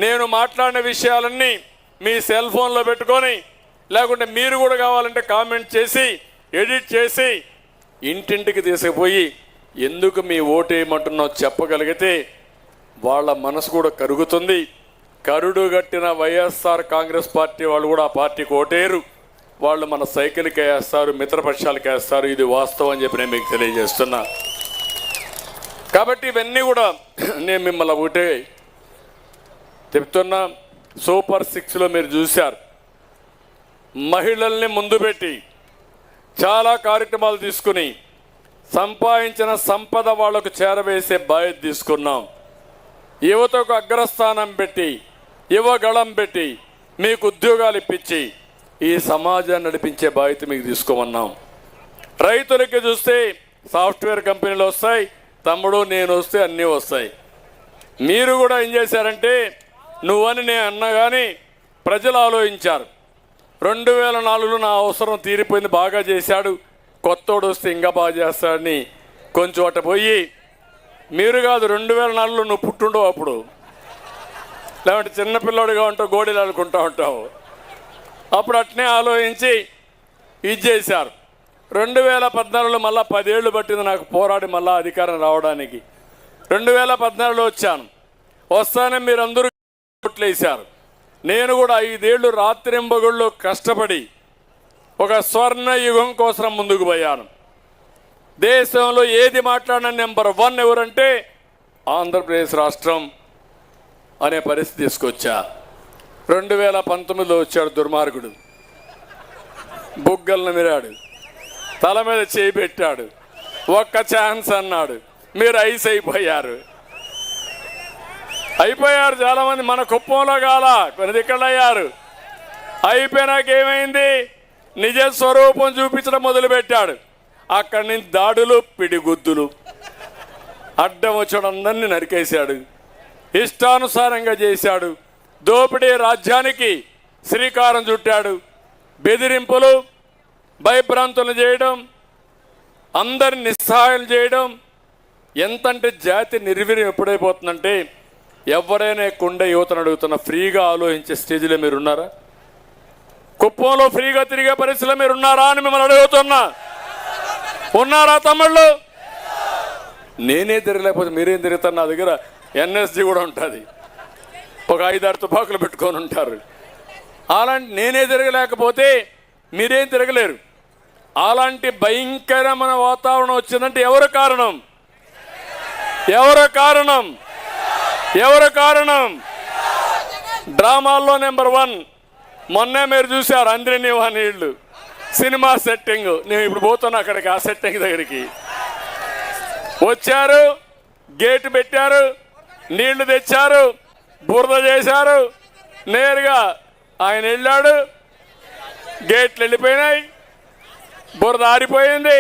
నేను మాట్లాడిన విషయాలన్నీ మీ సెల్ ఫోన్లో పెట్టుకొని, లేకుంటే మీరు కూడా కావాలంటే కామెంట్ చేసి ఎడిట్ చేసి ఇంటింటికి తీసుకుపోయి ఎందుకు మీ ఓటు వేయమంటున్నావు చెప్పగలిగితే వాళ్ళ మనసు కూడా కరుగుతుంది. కరుడు గట్టిన వైఎస్ఆర్ కాంగ్రెస్ పార్టీ వాళ్ళు కూడా ఆ పార్టీకి ఓటేరు. వాళ్ళు మన సైకిల్కి వేస్తారు, మిత్రపక్షాలకి వేస్తారు. ఇది వాస్తవం అని చెప్పి నేను మీకు తెలియజేస్తున్నా. కాబట్టి ఇవన్నీ కూడా నేను మిమ్మల్ని ఒకటే చెప్తున్నా. సూపర్ 6లో మీరు చూశారు, మహిళల్ని ముందు పెట్టి చాలా కార్యక్రమాలు తీసుకుని సంపాదించిన సంపద వాళ్లకు చేరవేసే బాధ్యత తీసుకున్నాం. యువతకు అగ్రస్థానం పెట్టి, యువగళం పెట్టి మీకు ఉద్యోగాలు ఇప్పించి ఈ సమాజాన్ని నడిపించే బాధ్యత మీకు తీసుకోమన్నాం. రైతులకి చూస్తే సాఫ్ట్వేర్ కంపెనీలు వస్తాయి, తమ్ముడు నేను వస్తే అన్నీ వస్తాయి. మీరు కూడా ఏం చేశారంటే నువ్వని నేను అన్నా కానీ ప్రజలు ఆలోచించారు. 2004లో నా అవసరం తీరిపోయింది, బాగా చేశాడు, కొత్తోడు వస్తే ఇంకా బాగా చేస్తాడని కొంచెం అట పోయి, మీరు కాదు 2004లో నువ్వు పుట్టుండవు, అప్పుడు లేదంటే చిన్నపిల్లాడుగా ఉంటావు, గోడీలు ఆడుకుంటూ ఉంటావు. అప్పుడు అట్నే ఆలోచించి ఇది చేశారు. 2014లో మళ్ళీ 10 ఏళ్ళు పట్టింది నాకు పోరాడి మళ్ళీ అధికారం రావడానికి. 2014లో వచ్చాను. వస్తానే మీరందరూ ఓట్లేశారు. నేను కూడా 5 ఏళ్ళు రాత్రింబగుళ్ళు కష్టపడి ఒక స్వర్ణ యుగం కోసం ముందుకు పోయాను. దేశంలో ఏది మాట్లాడిన నెంబర్ 1 ఎవరంటే ఆంధ్రప్రదేశ్ రాష్ట్రం అనే పరిస్థితి తీసుకొచ్చా. 2019లో వచ్చాడు దుర్మార్గుడు, బుగ్గలను మిరాడు, తల మీద చేయి పెట్టాడు, ఒక్క ఛాన్స్ అన్నాడు. మీరు ఐస్ అయిపోయారు. చాలామంది. మన కుప్పంలో కాల కొన్ని దిక్కలు అయ్యారు. అయిపోయినాక ఏమైంది? నిజ స్వరూపం చూపించడం మొదలుపెట్టాడు. అక్కడి నుంచి దాడులు, పిడిగుద్దులు, అడ్డం వచ్చాడు, అందరినీ నరికేశాడు, ఇష్టానుసారంగా చేశాడు. దోపిడీ రాజ్యానికి శ్రీకారం చుట్టాడు. బెదిరింపులు, భయభ్రాంతులు చేయడం, అందరిని నిస్సహాయం చేయడం. ఎంతంటే జాతి నిర్వీర్యం ఎప్పుడైపోతుందంటే ఎవరైనా కుండ యువతను అడుగుతున్న ఫ్రీగా ఆలోచించే స్టేజ్లో మీరు ఉన్నారా? కుప్పంలో ఫ్రీగా తిరిగే పరిస్థితిలో మీరు ఉన్నారా అని మిమ్మల్ని అడుగుతున్నా. ఉన్నారా తమ్ముళ్ళు? నేనే తిరగలేకపోతే మీరేం తిరుగుతారు? నా దగ్గర ఎన్ఎస్జీ కూడా ఉంటుంది, ఒక 5-6 తుపాకులు పెట్టుకొని ఉంటారు. అలాంటి నేనే తిరగలేకపోతే మీరేం తిరగలేరు. అలాంటి భయంకరమైన వాతావరణం వచ్చిందంటే ఎవరు కారణం? ఎవరు కారణం? ఎవరు కారణం? డ్రామాల్లో నెంబర్ 1. మొన్నే మీరు చూశారు అంద్రినివా నీళ్లు సినిమా సెట్టింగ్. నేను ఇప్పుడు పోతున్నా అక్కడికి, ఆ సెట్టింగ్ దగ్గరికి. వచ్చారు, గేటు పెట్టారు, నీళ్లు తెచ్చారు, బురద చేశారు. నేరుగా ఆయన వెళ్ళాడు, గేట్లు వెళ్ళిపోయినాయి, బురద ఆరిపోయింది.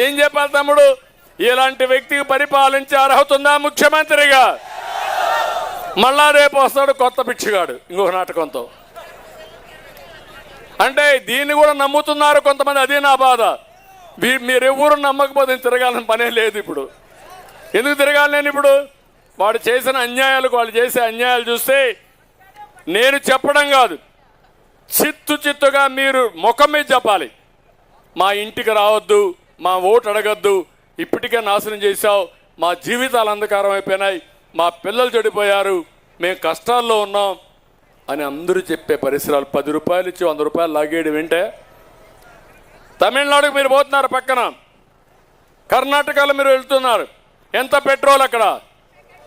ఏం చెప్పాలి తమ్ముడు? ఇలాంటి వ్యక్తికి పరిపాలించే అర్హత ఉందా ముఖ్యమంత్రిగా? మళ్ళా రేపు వస్తాడు కొత్త పిచ్చిగాడు ఇంకొక నాటకంతో. అంటే దీన్ని కూడా నమ్ముతున్నారు కొంతమంది. అదే నా బాధ. మీరెవ్వరూ నమ్మకపోతే తిరగాలని పనే లేదు. ఇప్పుడు ఎందుకు తిరగాలి నేను? ఇప్పుడు వాడు చేసిన అన్యాయాలకు, వాళ్ళు చేసే అన్యాయాలు చూస్తే నేను చెప్పడం కాదు, చిత్తుగా మీరు ముఖం మీద చెప్పాలి. మా ఇంటికి రావద్దు, మా ఓటు అడగద్దు, ఇప్పటికే నాశనం చేశావు, మా జీవితాలు అంధకారం అయిపోయినాయి, మా పిల్లలు చెడిపోయారు, మేము కష్టాల్లో ఉన్నాం అని అందరూ చెప్పే పరిసరాలు. 10 రూపాయలు ఇచ్చి 100 రూపాయలు లాగేయడం వింటే. తమిళనాడుకు మీరు పోతున్నారు, పక్కన కర్ణాటకలో మీరు వెళ్తున్నారు. ఎంత పెట్రోల్ అక్కడ,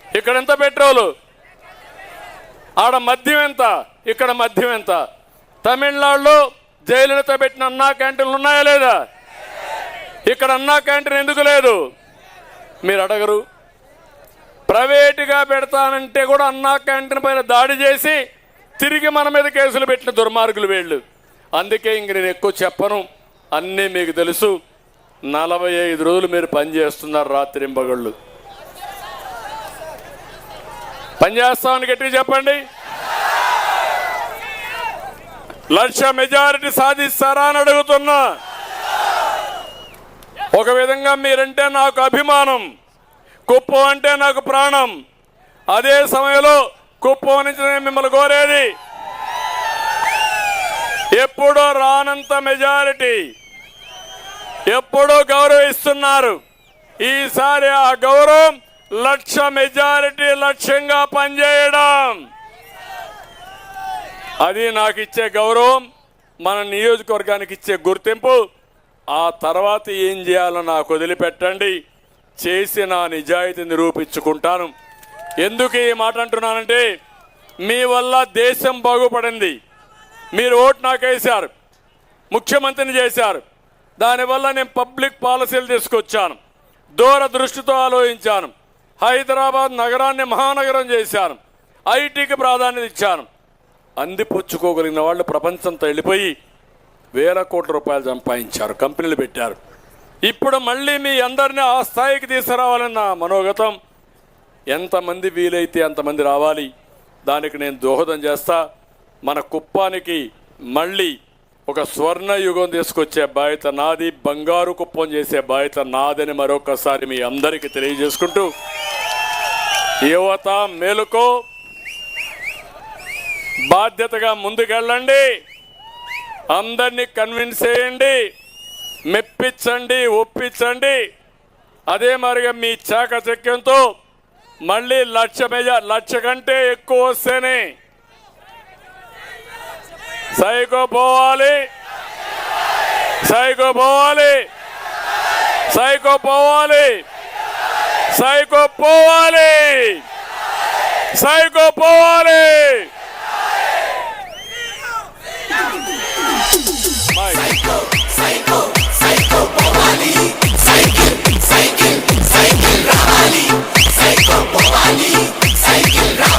ఇక్కడ ఎంత పెట్రోలు, ఆడ మద్యం ఎంత, ఇక్కడ మద్యం ఎంత. తమిళనాడులో జైలులత పెట్టిన అన్నా క్యాంటీన్లు ఉన్నాయా లేదా? ఇక్కడ అన్నా క్యాంటీన్ ఎందుకు లేదు? మీరు అడగరు. ప్రైవేటుగా పెడతానంటే కూడా అన్నా క్యాంటీన్ పైన దాడి చేసి తిరిగి మన మీద కేసులు పెట్టిన దుర్మార్గులు వీళ్ళు. అందుకే ఇంక నేను ఎక్కువ చెప్పను, అన్నీ మీకు తెలుసు. 45 రోజులు మీరు పనిచేస్తున్నారు రాత్రింబగళ్ళు. పనిచేస్తామని గట్టిగా చెప్పండి. 1,00,000 మెజారిటీ సాధిస్తారా అని అడుగుతున్నా. ఒక విధంగా మీరంటే నాకు అభిమానం, కుప్పం అంటే నాకు ప్రాణం. అదే సమయంలో కుప్పం నుంచి నేను మిమ్మల్ని కోరేది, ఎప్పుడో రానంత మెజారిటీ, ఎప్పుడో గౌరవిస్తున్నారు. ఈసారి ఆ గౌరవం 1,00,000 మెజారిటీ లక్ష్యంగా పనిచేయడం, అది నాకు ఇచ్చే గౌరవం, మన నియోజకవర్గానికి ఇచ్చే గుర్తింపు. ఆ తర్వాత ఏం చేయాలో నాకు వదిలిపెట్టండి, చేసి నా నిజాయితీ నిరూపించుకుంటాను. ఎందుకు ఈ మాట అంటున్నానంటే, మీ వల్ల దేశం బాగుపడింది. మీరు ఓటు నాకు వేశారు, ముఖ్యమంత్రిని చేశారు. దానివల్ల నేను పబ్లిక్ పాలసీలు తీసుకొచ్చాను, దూరదృష్టితో ఆలోచించాను. హైదరాబాద్ నగరాన్ని మహానగరం చేశాను, ఐటీకి ప్రాధాన్యత ఇచ్చాను. అందిపుచ్చుకోగలిగిన వాళ్ళు ప్రపంచంతో వెళ్ళిపోయి వేల కోట్ల రూపాయలు సంపాదించారు, కంపెనీలు పెట్టారు. ఇప్పుడు మళ్ళీ మీ అందరినీ ఆ స్థాయికి తీసుకురావాలని నా మనోగతం. ఎంతమంది వీలైతే అంతమంది రావాలి, దానికి నేను దోహదం చేస్తా. మన కుప్పానికి మళ్ళీ ఒక స్వర్ణ యుగం తీసుకొచ్చే బాధ్యత నాది, బంగారు కుప్పం చేసే బాధ్యత నాదని మరొకసారి మీ అందరికీ తెలియజేసుకుంటూ, యువత మేలుకో, బాధ్యతగా ముందుకెళ్ళండి, అందరినీ కన్విన్స్ చేయండి, మెప్పించండి, ఒప్పించండి. అదే మరిగా మీ చాకచక్యంతో మళ్ళీ 1,00,000 కంటే ఎక్కువ వస్తేనే సైకో పోవాలి, సైకో పోవాలి, సైకో పోవాలి, సైకో పోవాలి, సైకో పోవాలి.